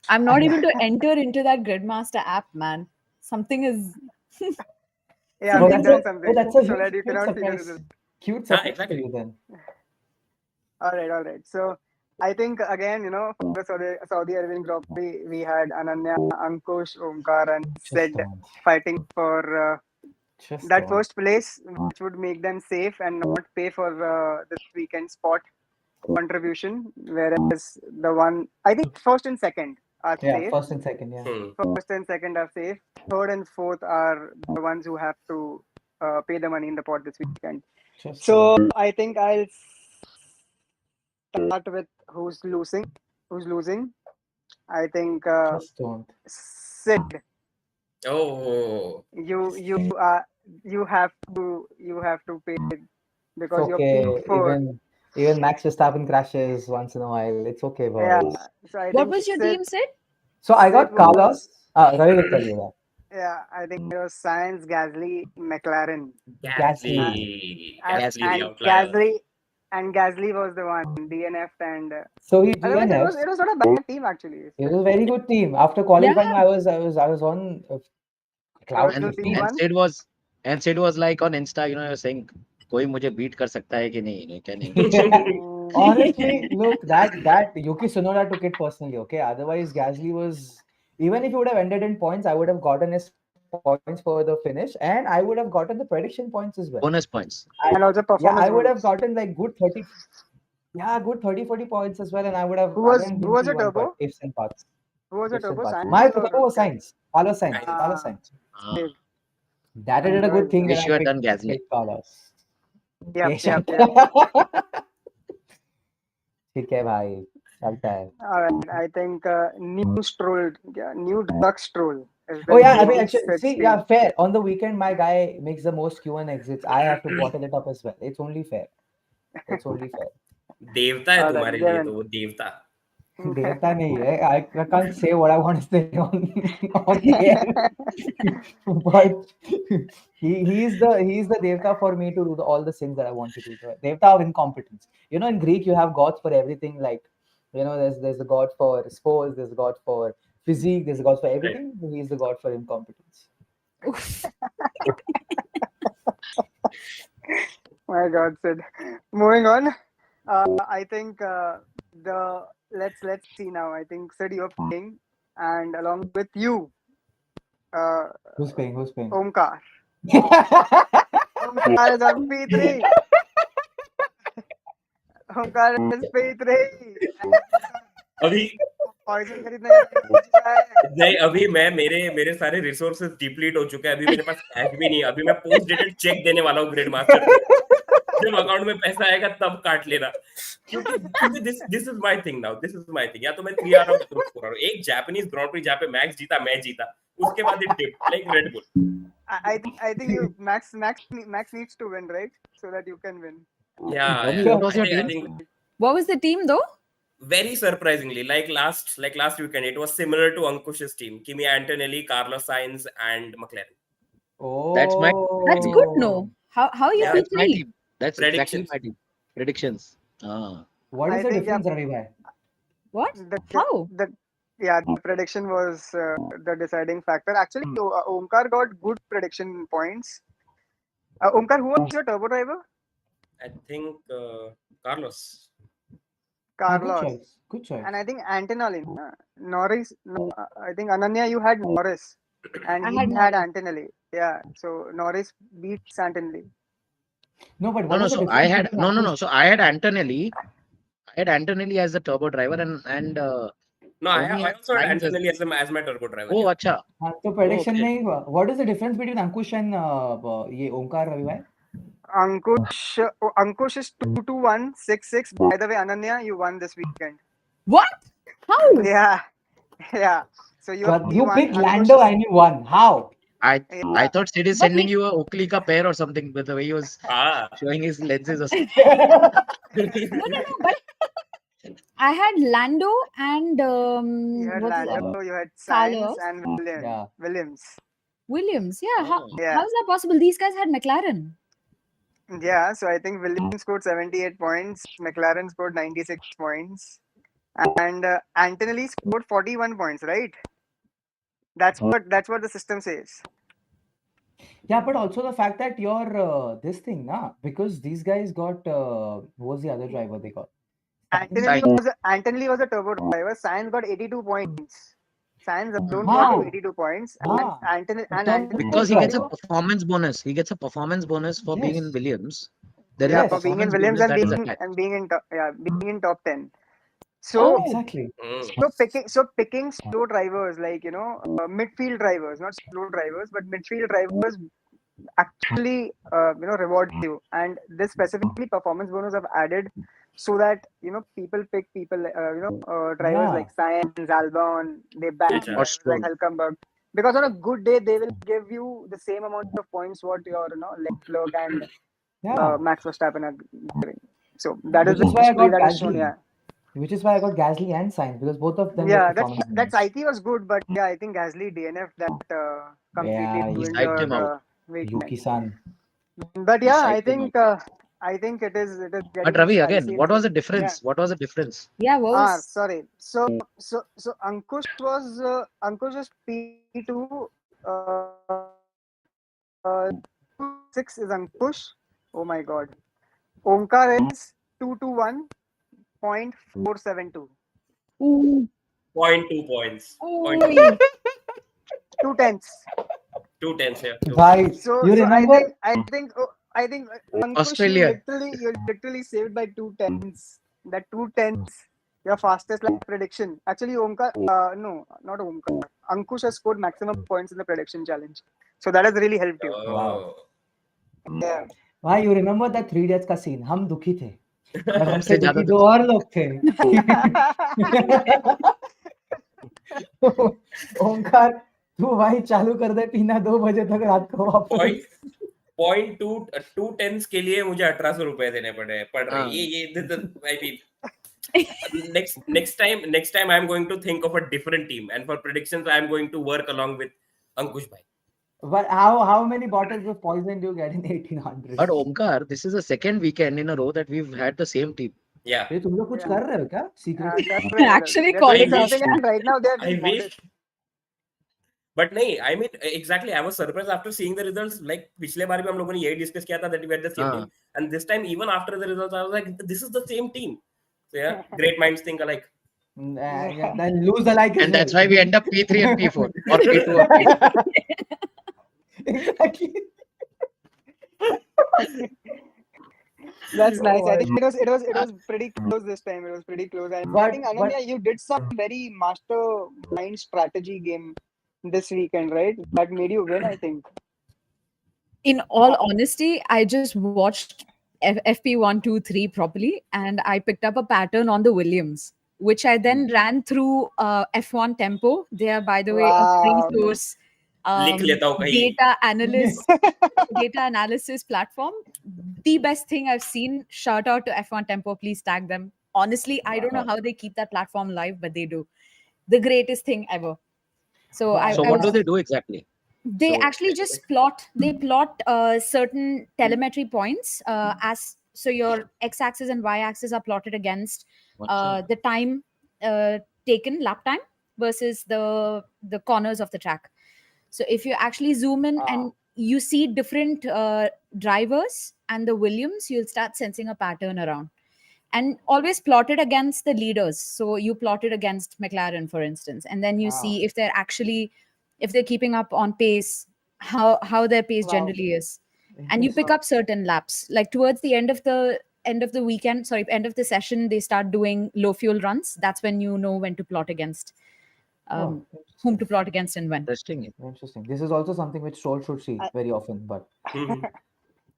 I'm not And able to enter into that Gridmaster app, man. Something is yeah, oh, we've something's done up. something that's a so that you cute cannot see the surprise. results. Cute surprise for Exactly. you then. All right. So I think again, for the Saudi Arabian Grand Prix, we had Ananya, Ankush, Omkar, and Just Sid don't. fighting for Just that don't. first place, which would make them safe and not pay for this weekend spot contribution. Whereas the one, I think first and second are Yeah, safe. first and second. Yeah. Hmm. First and second are safe. Third and fourth are the ones who have to pay the money in the pot this weekend. Just So don't. I think I'll start with who's losing. Who's losing? I think Just don't. Sid. Oh, You have to pay It's because you're okay. P4. Even Max Verstappen crashes once in a while. It's okay, Yeah. boys. So I What think was your team, Sid? So I Sid got was Carlos. Ravi will tell you that. yeah. I think it was Science, Gasly, McLaren, uh, Gasly. Gasly, and Gasly, the Gasly. and outlier. Gasly was the one DNF and So he otherwise it was DNFs. it was not a bad team actually. It was a very good team. After qualifying, Yeah. I was on cloud Original And team 15. and one. Sid was like on Insta, saying, कोई मुझे beat कर सकता है कि नहीं, क्या नहीं? Honestly, look, that Yuki Tsunoda took it personally, okay? Otherwise, Gasly was even if he would have ended in points, I would have gotten his points for the finish, and I would have gotten the prediction points as well. Bonus points. And also Yeah, I performance would have bonus. gotten like good 30, yeah, good 30, 40 points as well, and I would have Who was again who been was a P1 point, turbo? ifs and buts. Who was a Ifs and turbo? buts. Science My or turbo was Science, Carlos Sainz, Sainz. Carlos Sainz. Uh, Sid. That I did a good Good, thing good. that wish I you had done Gasly. picked Carlos. Yep, ये yep, shut yep. ठीक है भाई चलता है. All right. I think new stroll, yeah, new duck stroll is the Oh yeah, I name mean of actually, Sid's see, yeah, team. fair. On the weekend, my guy makes the most Q1 exits. I have to bottle it up as well. It's only fair. It's only fair. देवता है All right, तुम्हारे लिए Gavin. तो वो देवता. Devta nahi hai. I can't say what I want to say on the air, but he's the Devta for me to do all the things that I want to do. The Devta of incompetence. In Greek you have gods for everything. Like there's a god for sports. There's a god for physique. There's a god for Right. everything. He's the god for incompetence. My God, Sid. Moving on. I think the let's see now. I think Sid, you're playing, and along with you, Who's paying? Who's paying? Omkar. Omkar is on P3. Omkar is P3. अभी poison खरीदने का तेल बच गया है। नहीं, अभी मैं मेरे सारे रिसोर्सेज डिप्लीट हो चुके हैं, अभी मेरे पास कैश भी नहीं है, अभी मैं पोस्ट डेटेड चेक देने वाला हूँ ग्रेड मास्टर को, जब अकाउंट में पैसा आएगा तब काट लेना, क्योंकि this is my thing now, this is my thing. या तो मैं 3 आवर में स्कोर रहा हूँ, एक जापानीज ग्रांड प्री जहाँ पे मैक्स जीता, मैं जीता, उसके बाद it dip like Red Bull. I think you Max needs to win, right? So that you can win. Yeah, What was your I team? think What was the team though? very surprisingly, like last weekend, it was similar to Ankush's team: Kimi Antonelli, Carlos Sainz, and McLaren. Oh, That's my- That's good. No, how are you Yeah, That's my P3? team. That's exactly Predictions. my team. Predictions. Ah. What is I the think, difference, Ravi bhai? What? The How? the prediction was the deciding factor. Actually, Omkar got good prediction points. Omkar, who was your turbo driver? I think Carlos. Good Carlos. choice. Good choice. And I think Antonelli. Norris. No, I think Ananya, you had Norris. And I he had had Norris. Antonelli. Yeah. So Norris beats Antonelli. No, but No, what no. is the So difference I had between no, no, no. Ankush? So I had Antonelli. I had Antonelli as the turbo driver, and No, Omi I also had Sainz as- Antonelli as my turbo driver. Oh, Yeah. acha. हाँ, तो prediction okay. में ही हुआ. What is the difference between Ankush and ये ओमकार रवि भाई? Ankush is 2-1, 6-6. By the way, Ananya, you won this weekend. What? How? Yeah. Yeah. So But you won. picked Ankush Lando is- and you won. How? I Yeah. thought Sid is But sending he- you a Oakley ka pair or something with the way he was Ah. showing his lenses or something. No. But I had Lando and You had what's his- Lando, you had Carlos. Sainz and Yeah. Williams. Williams. Yeah. How Oh. Yeah. is that possible? These guys had McLaren. Yeah, so I think Williams scored 78 points, McLaren scored 96 points, and Antonelli scored 41 points, right? That's what the system says. Yeah, but also the fact that your this thing, na, because these guys got who was the other driver they got? Antonelli was a turbo driver. Sainz got 82 points. Sainz alone got 82 points, and Antonelli Because he gets a got performance bonus. He gets a performance bonus for being in Yes. Williams. There is yeah, a for being in performance Williams bonus and that is being attached. being in top 10. Oh. So Exactly. picking slow drivers, like midfield drivers, not slow drivers, but midfield drivers actually reward you. And this specifically performance bonus I've added so that people pick drivers Yeah. like Sainz, Albon, they back Acha. drivers like Hülkenberg, because on a good day they will give you the same amount of points what your Leclerc and Yeah. Max Verstappen are giving. So that is Which the is why I history got that is shown. Gasly. Yeah. Which is why I got Gasly and Sainz, because both of them Yeah, get performance that's bonus. Ike was good, but yeah, I think Gasly DNF that completely Yeah, he ruined psyched him your out. weekend. Yuki-san. But He yeah, psyched him I think it is But getting Ravi, spicy. again, what was the difference? What was the difference? Yeah. What was? Sorry. So Ankush was P2. 6 is Ankush. Oh my God. Omkar is 221.472. Ooh. 0.2 points. Ooh. 2 tenths. 2 tenths, yeah. Bhai, So you remember? I think Ankush, Australia. you literally saved by 2 tenths. That 2 tenths, your fastest lap prediction. Actually, Omkar, no, not Omkar. Ankush has scored maximum points in the prediction challenge. So that has really helped you. Wow. Yeah. भाई you remember that 3 days का scene? हम दुखी थे और हमसे उससे ज्यादा दुखी दो और लोग थे ओंकार तू भाई चालू कर दे पीना 2 बजे तक रात को वापस 2 tenths के लिए मुझे 1800 रुपए देने पड़ रहे हाँ. I mean, next time I'm going to think of a different team, and for predictions I'm going to work along with Ankush bhai. But how many bottles of poison do you get in 1800? But Omkar, this is the second weekend in a row that we've had the same team. Yeah, ये तुम लोग कुछ कर रहे हो क्या secret? Actually They're calling doing out. something, and right now they have I been wish. modest. But नहीं, I mean exactly. I was surprised after seeing the results. Like पिछले बार भी हम लोगों ने यही discuss किया था that we had the same हाँ. team, and this time even after the results, I was like, this is the same team. So yeah, great minds think alike. Then lose alike as And that's well. why we end up P3 and P4 or P2 or P3. Exactly. That's nice. Oh I my think it was pretty close this time. It was pretty close. And I think But Ananya, you did some very mastermind strategy game this weekend, right? That made you win, I think. In all honesty, I just watched FP1, 2, 3 properly, and I picked up a pattern on the Williams, which I then ran through F1 Tempo. They are, by the way, a free Wow. source लिख लेता हूँ कहीं. data analysis platform. The best thing I've seen. Shout out to F1 Tempo. Please tag them. Honestly, I don't know how they keep that platform live, but they do. The greatest thing ever. So Wow. So I what do was they do exactly? they So actually just plot certain telemetry points as so your x-axis and y-axis are plotted against Acha. the time taken lap time versus the corners of the track. So if you actually zoom in and you see different drivers and the Williams, you'll start sensing a pattern around, and always plotted against the leaders. So you plot it against McLaren, for instance, and then you see if they're keeping up on pace, how their pace Wow. generally is, and you pick up certain laps. Like towards the end of the weekend, sorry, end of the session, they start doing low fuel runs. That's when you know when to plot against, Oh, whom to plot against and when. Interesting. interesting. This is also something which Stroll should see I, very often. But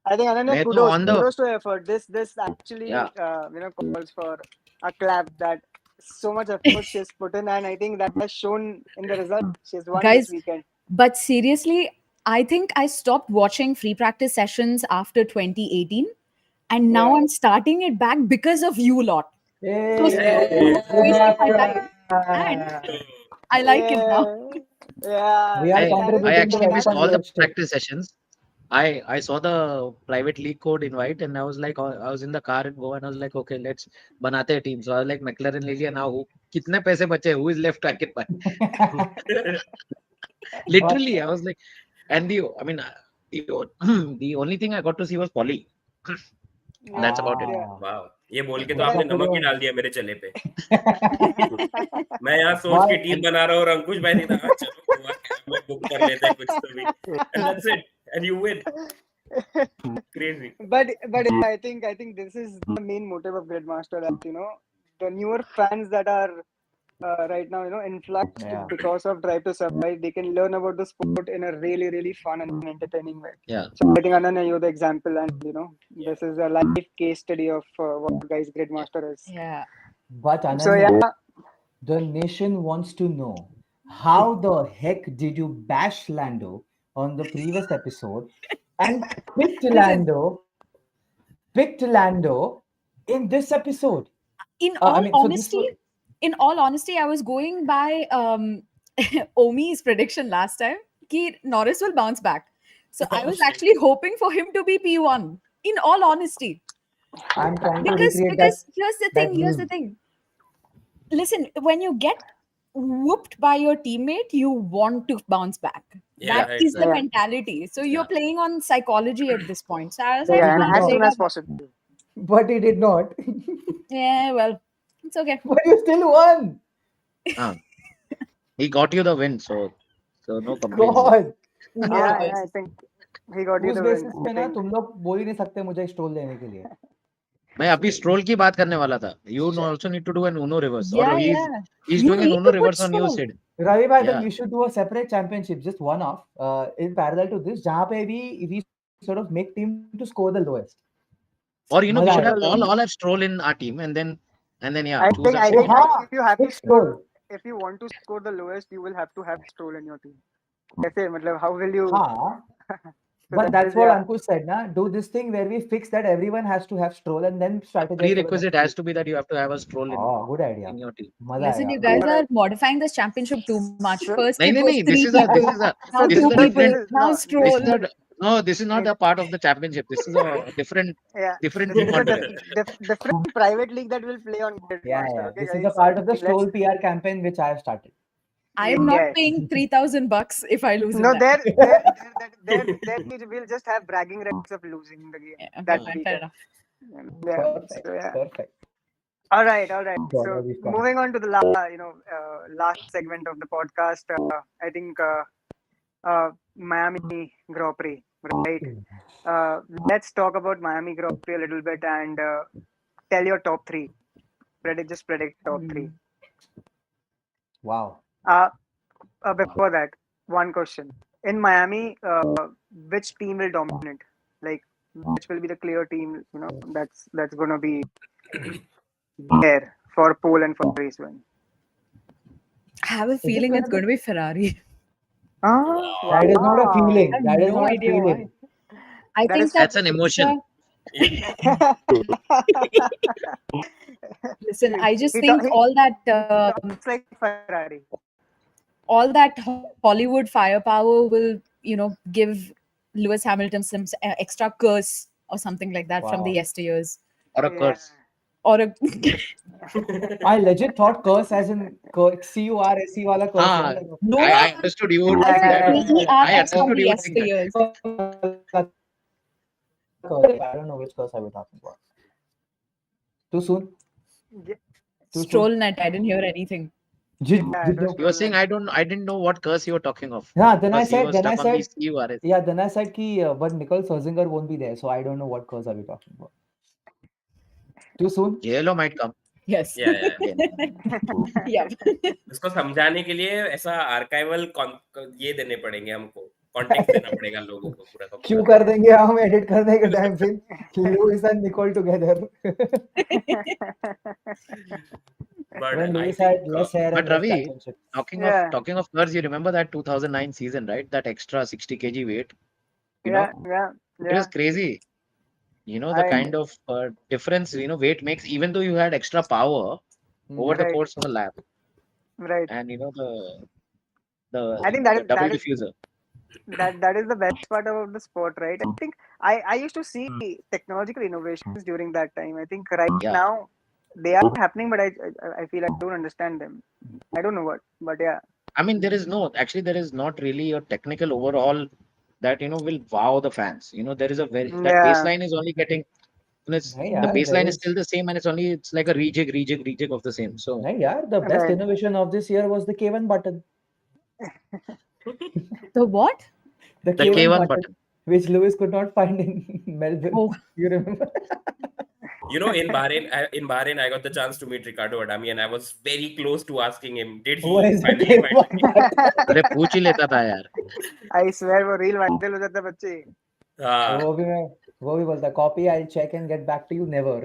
I think Ananya, मैं तो on the kudos to effort. This actually yeah. calls for a clap. That so much effort she's put in, and I think that has shown in the result. She's won this Guys, weekend. but seriously, I think I stopped watching free practice sessions after 2018, and now Yeah. I'm starting it back because of you lot. So hey, Stu good wasting my luck. time, and I like him now. Yeah. We are I contributing to actually missed everyone's all the love still. practice sessions. I saw the private league code invite and I was like, I was in the car in Goa and I was like, okay, let's banate a team. So I was like, McLaren ले लिया now. कितने पैसे बचे? Who is left? I can buy. Literally, I was like, and I mean, the only thing I got to see was Polly. That's about it. Yeah. वाह, ये बोल के तो What's आपने up with नमक ही you? डाल दिया मेरे चले पे. मैं यहाँ सोच के टीम बना रहा हूँ और अंकुश भाई ने कहा चलो गोवा कैब में बुक कर लेते हैं कुछ तो भी. And that's it. And you win. Crazy. But I think this is the main motive of Gridmaster, that the newer fans that are right now influxed Yeah. because of Drive to Survive, they can learn about the sport in a really really fun and entertaining way. Yeah. So I think Ananya, you're the example, and this is a live case study of what guys Gridmaster is. Yeah. But So Ananya, yeah, the nation wants to know how the heck did you bash Lando on the previous episode and picked Listen. Lando in this episode? In I all mean, so this honesty, was I was going by Omi's prediction last time. Ki Norris will bounce back. So I was actually hoping for him to be P1. In all honesty, I'm trying to because recreate that. here's the that thing. meme. Listen, when you get whooped by your teammate, you want to bounce back. Yeah, That is the Yeah. mentality. So you're Yeah. playing on psychology at this point. So I was But like, he yeah, and did "Haan, as soon not. as chlega." possible. But he did not. Yeah, well, it's okay. But you still won. He got you the win, so no complaints. God. Yeah, I think he got you उस the basis win. पे I ना think. तुम लोग बोल ही नहीं सकते मुझे stall देने के लिए. मैं अभी स्ट्रोल की बात करने वाला था. You also need to do an Uno reverse, or Yeah, he's You doing an need Uno to put reverse on you, Stroll. Sid. Ravi bhai, then Yeah. we should do a separate championship, just one off, in parallel to this, जहाँ पे we sort of make team to score the lowest. Or we मजा should आएगा. have all have Stroll in our team, and then yeah, I choose think a I think हाँ, if you have to pick Stroll. if you want to score the lowest, you will have to have Stroll in your team. कैसे मतलब how will you? हाँ. So But that that's is, what yeah. Ankush said, na? Do this thing where we fix that everyone has to have Stroll and then strategize for the prerequisite next has week. to be that you have to have a Stroll Oh, good idea. in your team. मजा Listen, आएगा. you guys Alright. are modifying this championship too much. So- First, नहीं it नहीं was नहीं. three people. Now This is two the people. different. Now no, This Stroll. is not. No, this is not a part of the championship. This is a different yeah, different this is a tournament. different private league that will play on Yeah, Gridmaster. yeah. Okay, This is guys. a part of the Let's- Stroll PR campaign which I have started. I am not Yes. paying $3,000 if I lose in No, that. there we'll just have bragging rights of losing the game Yeah, okay, that fine, fair weekend. enough. Yeah. Perfect. So, yeah. Perfect. All right, all right. God, So we've gone. moving on to the last segment of the podcast. I think Miami Grand Prix, right? Let's talk about Miami Grand Prix a little bit and tell your top three. Predict top three. Wow. Before that, one question. In Miami, which team will dominate? Like, which will be the clear team? That's gonna be there for pole and for race win. I have a Is it feeling it's gonna going to be Ferrari. Ah, That is not a wow. feeling. I have That is no not a idea why. feeling. I That think is that That's an emotion. Yeah. listen, I just he, think all that talks like Ferrari. Hollywood firepower will, give Lewis Hamilton some extra curse or something like that from the Wow. yesteryears. Or a Yeah. curse. Or a I legit thought curse as in CURSE wala curse. Ah, Like, no, I no, understood you would as think in that. I KERS from understood the you would think that. yesteryears. I don't know which curse I was talking about. Too soon? Yeah, Too soon? Stroll net, I didn't hear anything. Did it was You were saying stolen. I didn't know what curse you were talking of. Yeah, then I Because he said, was stuck on the CURS. yeah, then I said ki, but Nicole Scherzinger won't be there, so I don't know what curse are we talking about. Too soon? JLO might come Yes. Yeah, yeah. again. Yeah. उसको समझाने के लिए ऐसा archival ये देने पड़ेंगे हमको, context देना पड़ेगा लोगों को पूरा का क्यों पूरा. कर देंगे हम एडिट करने के टाइम पे Lewis and Nicole together But when I Lewis think had less hair But and less Ravi, championship. Yeah, talking of curse, you remember that 2009 season, right? That extra 60 kg weight. You know, yeah, it was yeah. crazy. You know the I kind of difference weight makes, even though you had extra power over the right, course of a lap, right. and I think the double diffuser. that is the best part about the sport, right? I think I used to see technological innovations during that time. I think right Yeah. now they are happening, but I feel I don't understand them. I don't know what, but yeah, I mean, there is not really a technical overhaul that will wow the fans. There is that yeah, baseline is only getting. Nahi The yaar, baseline is still the same, and it's like a rejig of the same. So nahi yaar, the best right. innovation of this year was the K1 button. The what? The the K1 K1 button, button. which Lewis could not find in Melbourne. Oh. You remember? in Bahrain, I got the chance to meet Ricardo Adami, and I was very close to asking him, did What he is the finally find the K1 button? अरे पूछ ही लेता था यार. I swear वो reel viral हो जाता है बच्चे. हाँ. वो भी बोलता copy, I'll check and get back to you, never.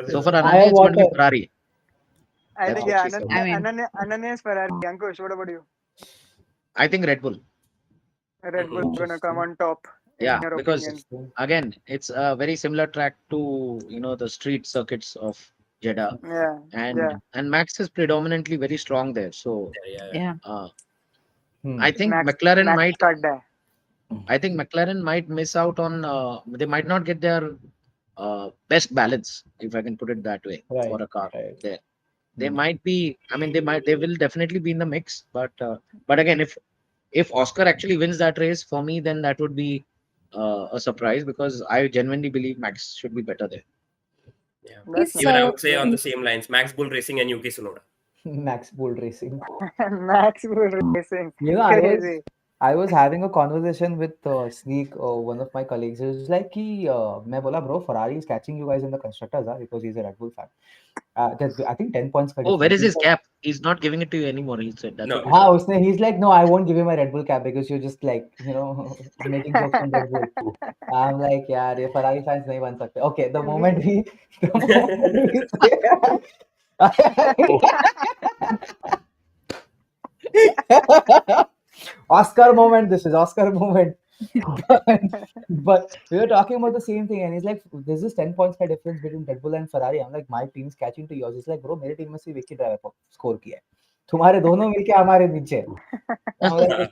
So for I Ananya, have it's going to be water. Ferrari. I That's think what yeah, she said. I mean, Ananya is Ferrari. Ankush, what about you? I think Red Bull. Red Bull gonna come on top. Yeah, In your because opinion. again, it's a very similar track to the street circuits of Jeddah, Yeah, yeah. and Max is predominantly very strong there. So yeah. I think Max McLaren stuck there. might miss out on. They might not get their best balance, if I can put it that way, Right, for a car right. there. They might be. I mean, they will definitely be in the mix. But again, if Oscar actually wins that race for me, then that would be a surprise, because I genuinely believe Max should be better there. Yeah. That's Even I So, would say on the same lines, Max Bull Racing and Yuki Tsunoda. Max Bull Racing. Max Bull Racing. You know, Crazy. I was having a conversation with Sneak, one of my colleagues. He was like, कि मैं बोला, bro, Ferrari is catching you guys in the constructors, because he's a Red Bull fan. I think 10 points का Oh, where difference. is his cap? He's not giving it to you anymore. He said that's No. what he said. He's like, no, I won't give you my Red Bull cap because you're just like, making jokes on Red Bull. I'm like, यार ये Ferrari fans नहीं बन सकते. Okay, the moment we Oscar moment. This is Oscar moment. but we were talking about the same thing, and he's like, "There's this 10 points का difference between Red Bull and Ferrari." I'm like, "My team's catching to yours." He's like, "Bro, मेरे team में सिर्फ एक ही driver को score किया है. तुम्हारे दोनों मिलके हमारे नीचे." I'm like,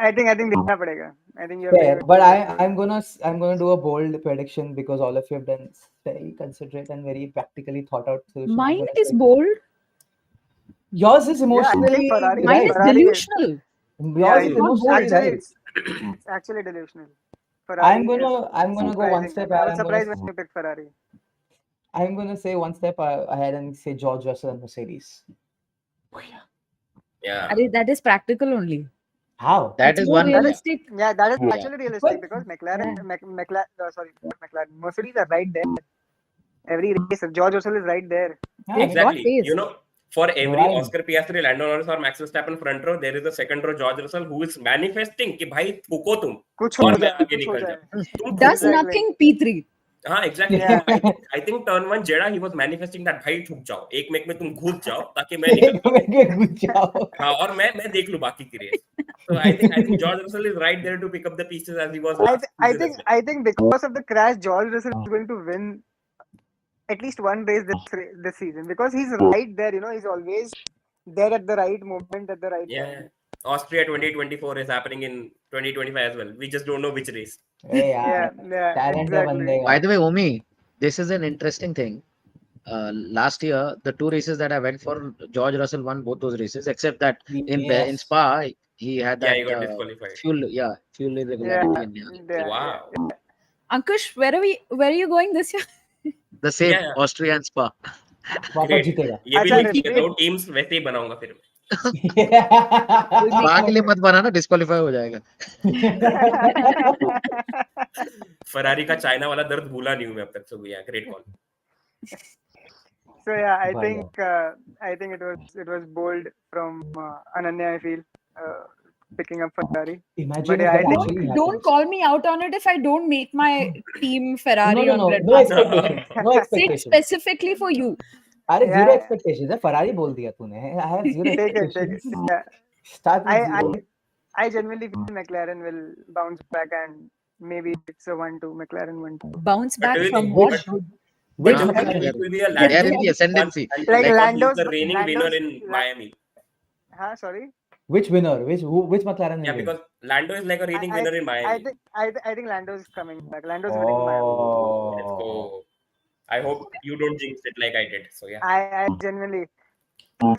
I think देखना पड़ेगा. I think you have fair, to but I'm gonna do a bold prediction because all of you have done very considerate and very practically thought out solution. mine is bold. Yours is I emotionally think Ferrari. Mine is right. Ferrari delusional. Yours is it's not bold. emotionally Actually, right. it's actually delusional. Ferrari I'm gonna go one surprising. step I ahead. was surprised when you picked Ferrari. I'm gonna say one step ahead and say George Russell and Mercedes. Yeah. That is practical only. How? That It's is more one. realistic. Yeah, that is Yeah. actually realistic because Mercedes are right there. Every race, George Russell is right there. Yeah, They've got Exactly. pace. You know, for every Right. Oscar Piastri, Lando Norris or Max Verstappen front row, there is a second row George Russell who is manifesting कि भाई ठुको तुम कुछ हो और मैं जाए, आगे कुछ हो निकल जाए. जाऊं. तुम Does ठुको. nothing P3. हाँ, exactly. Yeah. I think turn one Jeddah he was manifesting that भाई ठुक जाओ, एक मेक में तुम घुस जाओ ताकि मैं निकल पाऊं. हाँ, और मैं देख लूं बाकी की race. So I think George Russell is right there to pick up the pieces as he was last season as well. I think because of the crash, George Russell is going to win at least one race this season because he's right there. He's always there at the right moment at the right Yeah. time. Austria 2024 is happening in 2025 as well. We just don't know which race. Hey, Yeah, talent है exactly. बंदे का. By the way, Omi, this is an interesting thing. Last year, the two races that I went for, George Russell won both those races, except that in Yes. Spa, he had Yeah, that he got disqualified. fuel irregularity. Yeah. Wow. Ankush, where are you going this year? The same Yeah. Austria and Spa. वापस Great. जीतेगा. ये भी अच्छा, लिख repeat. लिया दो teams वैसे ही बनाऊंगा फिर मैं. स्पा के लिए मत बनाना, डिस्क्वालीफाई हो जाएगा. फरारी का चाइना वाला दर्द भूला नहीं हूं मैं अब तक. So yeah, great call. So yeah, I बढ़िया. think it was bold from Ananya. I feel picking up Ferrari. Imagine But if yeah, I that think actually Don't happens. call me out on it if I don't make my team Ferrari on No Gridmaster. expectations. No Sit expectations. specifically for you. अरे Yeah, zero yeah. expectations है. Ferrari बोल दिया तूने. I have zero Take it. expectations. Yeah. Start with zero. I genuinely feel McLaren will bounce back and maybe it's a 1-2 McLaren 1-2. Bounce But back do you from think what? Which Huh? it will be a They are Lando in the ascendancy. until Like because he's Lando's- the reigning winner Lando's- in Miami. Huh? Sorry. Which winner? Which McLaren will Yeah, win? because Lando is like a reigning winner in Miami. I think Lando's coming back. Lando's winning in Miami. Let's Oh. go. I hope you don't jinx it like I did. So yeah. I genuinely.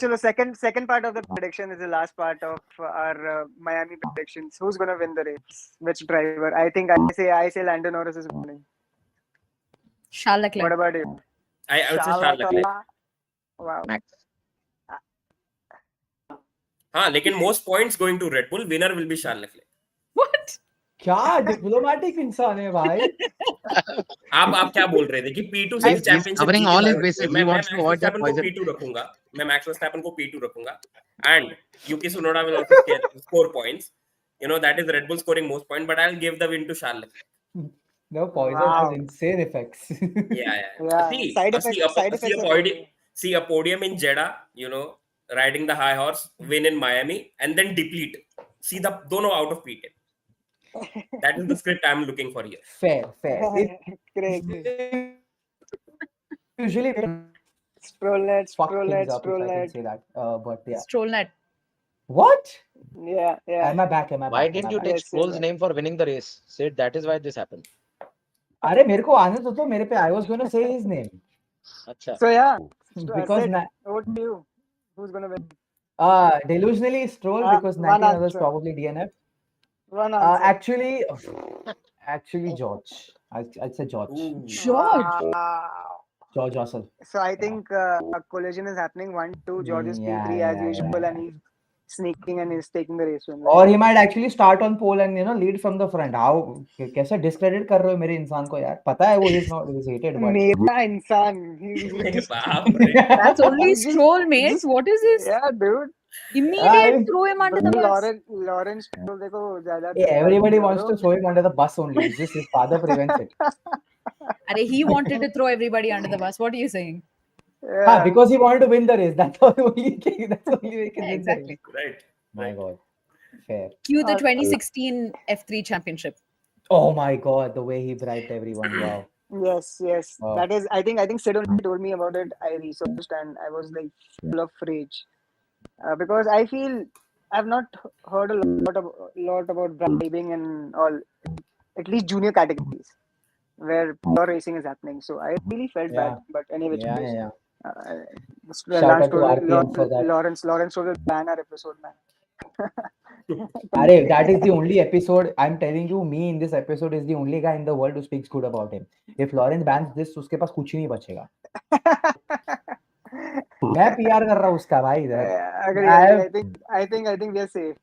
So the second part of the prediction is the last part of our Miami predictions. Who's gonna win the race? Which driver? I think I say Lando Norris is winning. Charles What Leclerc. about you? I would say Charles Leclerc. Wow. Max. हाँ, लेकिन most points going to Red Bull. Winner will be Charles Leclerc. What? क्या diplomatic इंसान है भाई. आप क्या बोल रहे थे कि P2 से He's championship covering all his bases. He मैं wants to Max avoid that Verstappen को poison. P2 रखूंगा. मैं Max Verstappen को P2 रखूंगा. And Yuki Tsunoda will also score points. That is Red Bull scoring most points, but I'll give the win to Charles Leclerc. No, poison Wow. has insane effects. Yeah. Yeah. Side effects are crazy. See a podium in Jeddah, riding the high horse, win in Miami, and then deplete. See the dono out of P10. That is the script I'm looking for here. Fair. Crazy. Usually Strollnet. fuck things up if I can say that. But yeah. Strollnet. What? Yeah. Am I back? Why didn't you take Yes, Stroll's yes. name for winning the race? Say that is why this happened. अरे मेरे को आने तो मेरे पे I was gonna say his name. Acha. So yeah. Because Over to you. Who's gonna win? delusionally Stroll because One 19 others answer. probably DNF. One answer. Actually George. I'd say George. Ooh. George. Wow. George Russell. So I think a collision is happening. 1-2. George is Yeah, P3 as usual, and he's sneaking and he's taking the race win. Right? Or he might actually start on pole and lead from the front. How कैसे discredit कर रहे हो मेरे इंसान को यार? पता है वो he's hated but मेरा इंसान. बाप रे. That's only Stroll, mate. What is this? Yeah, dude. Immediate throw him under the bus. Lawrence Stroll देखो ज़्यादा. hey, everybody wants to throw him under the bus only. It's just his father prevents it. He wanted to throw everybody under the bus. What are you saying? Yeah. Because he wanted to win the race. That's the only way he can win the race. Exactly. Right. My God. Fair. Cue the 2016 F3 championship. Oh my God, the way he bribed everyone. Wow. Yes. Wow. That is. I think Sid only told me about it. I researched and I was like full of rage because I feel I've not heard a lot about bribing and all, at least junior categories where pure racing is happening. So I really felt bad. But anyway, Yeah. Shout out to RPM for that. Lawrence will ban our episode, man. Arey, that is the only episode. I'm telling you, me in this episode is the only guy in the world who speaks good about him. If Lawrence bans this, उसके पास कुछ ही नहीं बचेगा. मैं PR कर रहा हूँ उसका भाई इधर. Agree. I agree. have- I think we are safe,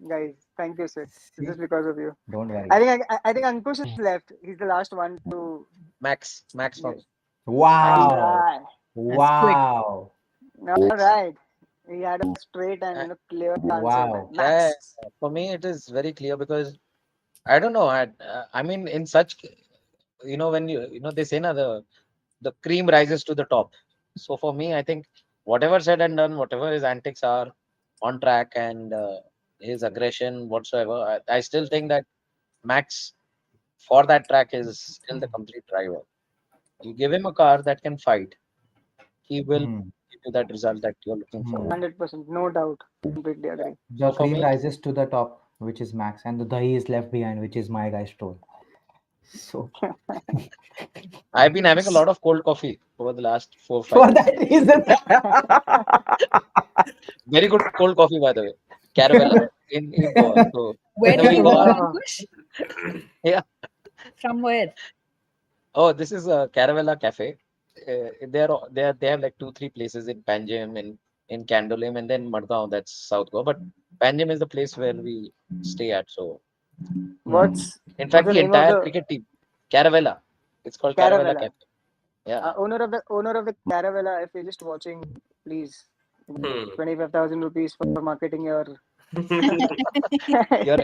guys. Thank you, sir. This is because of you. Don't worry. I think Ankush is left. He's the last one to. Max from Yes. Wow. Right. Wow. All right. He had a straight and clear answer. Wow. Man. Max. for me it is very clear because I don't know. I mean, in such, when they say na the cream rises to the top. So for me, I think whatever said and done, whatever his antics are on track and his aggression whatsoever, I still think that Max for that track is still the complete driver. You give him a car that can fight, he will Hmm. give you that result that you're looking for. 100%. No doubt. Completely agree. The For cream me- rises to the top, which is Max, and the dahi is left behind, which is my guy Stroll. So I've been having a lot of cold coffee over the last 4-5 for days. that reason, Very good cold coffee, by the way. Caravella in Goa. So Where whenever did you you go, are, Ankush? Yeah. From where? oh, this is a Caravella Cafe. They have like 2-3 places in Panjim, in Candolim, and then Madgaon, that's South Goa. But Panjim is the place where we stay at. So What's in what's fact, the the name of entire the cricket team, Caravella. It's called Caravella Caravella? Cafe. Yeah. Owner of the Caravella, if you're just watching, please, Hmm. 25,000 rupees for marketing your Your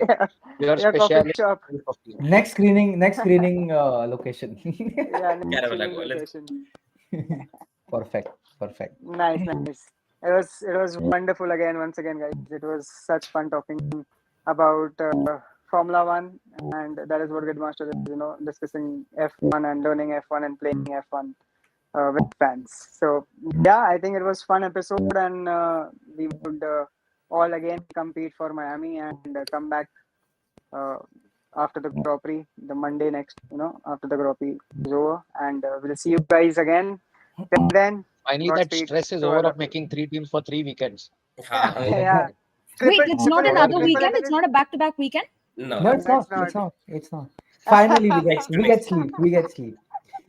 your coffee specialty shop. coffee. next screening location. Yeah, next Caravella, training let's location. Perfect. Nice. It was wonderful again, once again, guys. It was such fun talking about Formula One, and that is what Gridmaster is, discussing F1 and learning F1 and playing F1 with fans. So yeah, I think it was fun episode, and we would all again compete for Miami and come back uh, after the Grand Prix, the Monday next, after the Grand Prix is over, and we'll see you guys again. Till then, Finally, that Godspeed stress is to over all of of you. making 3 teams for 3 weekends. Ha. Yeah. Wait, it's not triple another elimination. weekend. It's not a back-to-back weekend. No. No, it's It's not. not. It's not. Finally, we Next to get sleep. We get sleep.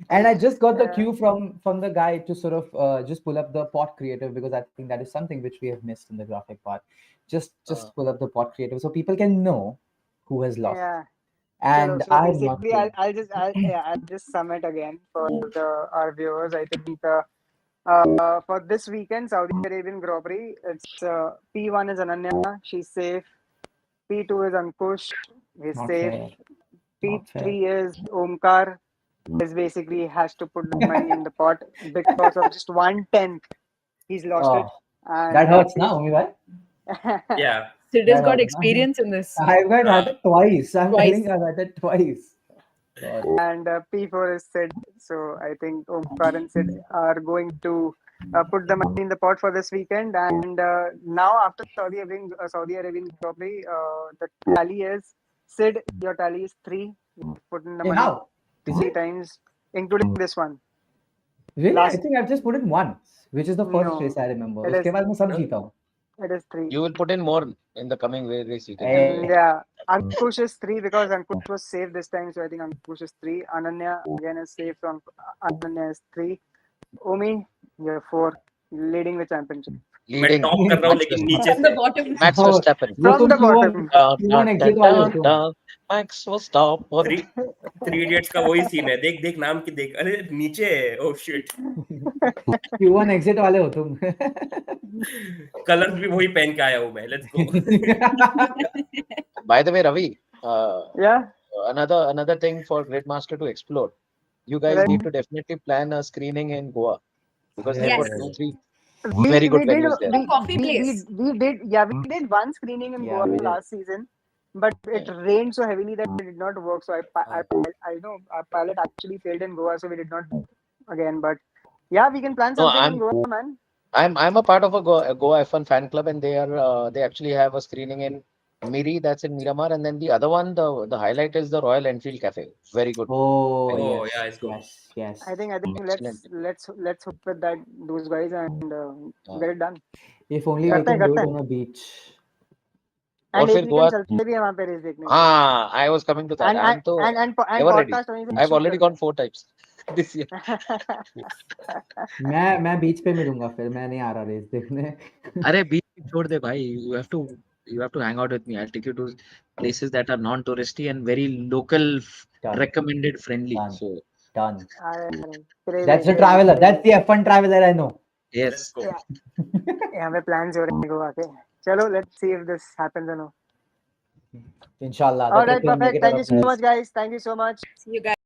And I just got the Yeah. cue from the guy to sort of just pull up the pot creative, because I think that is something which we have missed in the graphic part. Just pull up the pot creative so people can know who has lost. Yeah. And So I have not basically, played. I'll just sum it again for our viewers. I think for this weekend, Saudi Arabian Grand Prix, it's P1 is Ananya, she's safe. P2 is Ankush, he's Not safe. fair. Not fair. P3 is Omkar, is basically has to put the money in the pot because of just 1/10. He's lost it. Oh, And that hurts now, Umi bhai. Yeah. Sid has got experience in this. I've had it twice. I'm Twice. telling you, I've had it twice. God. And P4 is Sid. So I think Omkar and Sid are going to put the money in the pot for this weekend. And now after Saudi Arabian Grand Prix, the tally is Sid. Your tally is 3. You put in the Hey, money how? Is 3 it? times, including this one. Really? Last- I think I've just put in once, which is the first No, race I remember. it उसके is- बाद मैं सब No? जीता हूँ. It is 3. You will put in more in the coming race. You can Hey. Yeah, Ankush is 3 because Ankush was safe this time. So I think Ankush is 3. Ananya again is safe. So Ananya is 3. Omi, you're 4. Leading the championship. मैं leading. Top कर रहा हूँ लेकिन नीचे From the से bottom. Max Oh, Verstappen. वो From तुम the Q1 bottom. Q1 exit वाले हो तुम. Max Verstappen. थ्री इडियट्स का वही सीन है देख देख नाम की देख अरे नीचे है ओह शिट Q1 exit वाले हो तुम. कलर्स भी वही पहन के आया हूँ मैं let's go By the way, Ravi, Yeah. another thing for Gridmaster to explore. You guys Right. need to definitely plan a screening in Goa because they've got Yes. 2-3 very good venues there. A coffee place. We did one screening in Yeah, Goa we did. last season, but it rained so heavily that it did not work. So I know our pilot actually failed in Goa, so we did not again. But yeah, we can plan No, something in Goa, man. I'm a part of a Goa F1 fan club, and they actually have a screening in Miri, that's in Miramar, and then the other one, the highlight is the Royal Enfield Cafe. Very good. Oh, Oh, yes, yeah, it's good. yes. I think Excellent. let's hook with those guys and get it done. If only we Karta hai, can do karta it hai. on a beach. और And फिर एक Goa, weekend चलते भी हैं वहाँ पे race देखने के लिए. हाँ, I was coming to that. And I'm and तो and ever ready. podcast वहीं से I've shoot already करते gone 4 times this year. मैं बीच पे मिलूंगा फिर, मैं नहीं आ रहा रेस देखने. अरे बीच छोड़ दे भाई. You have to hang out with me. I'll take you to places that are non-touristy and very local, Done. recommended, friendly. Done. So Done. Crazy, That's the crazy, traveler. crazy. That's the F1 traveler I know. yes. Yeah. यहाँ पे plans हो रहे हैं गोवा के. चलो, let's see if this happens or no. Inshallah. The All trip right, will make perfect. it out Thank of you so this. much, guys. Thank you so much. See you guys.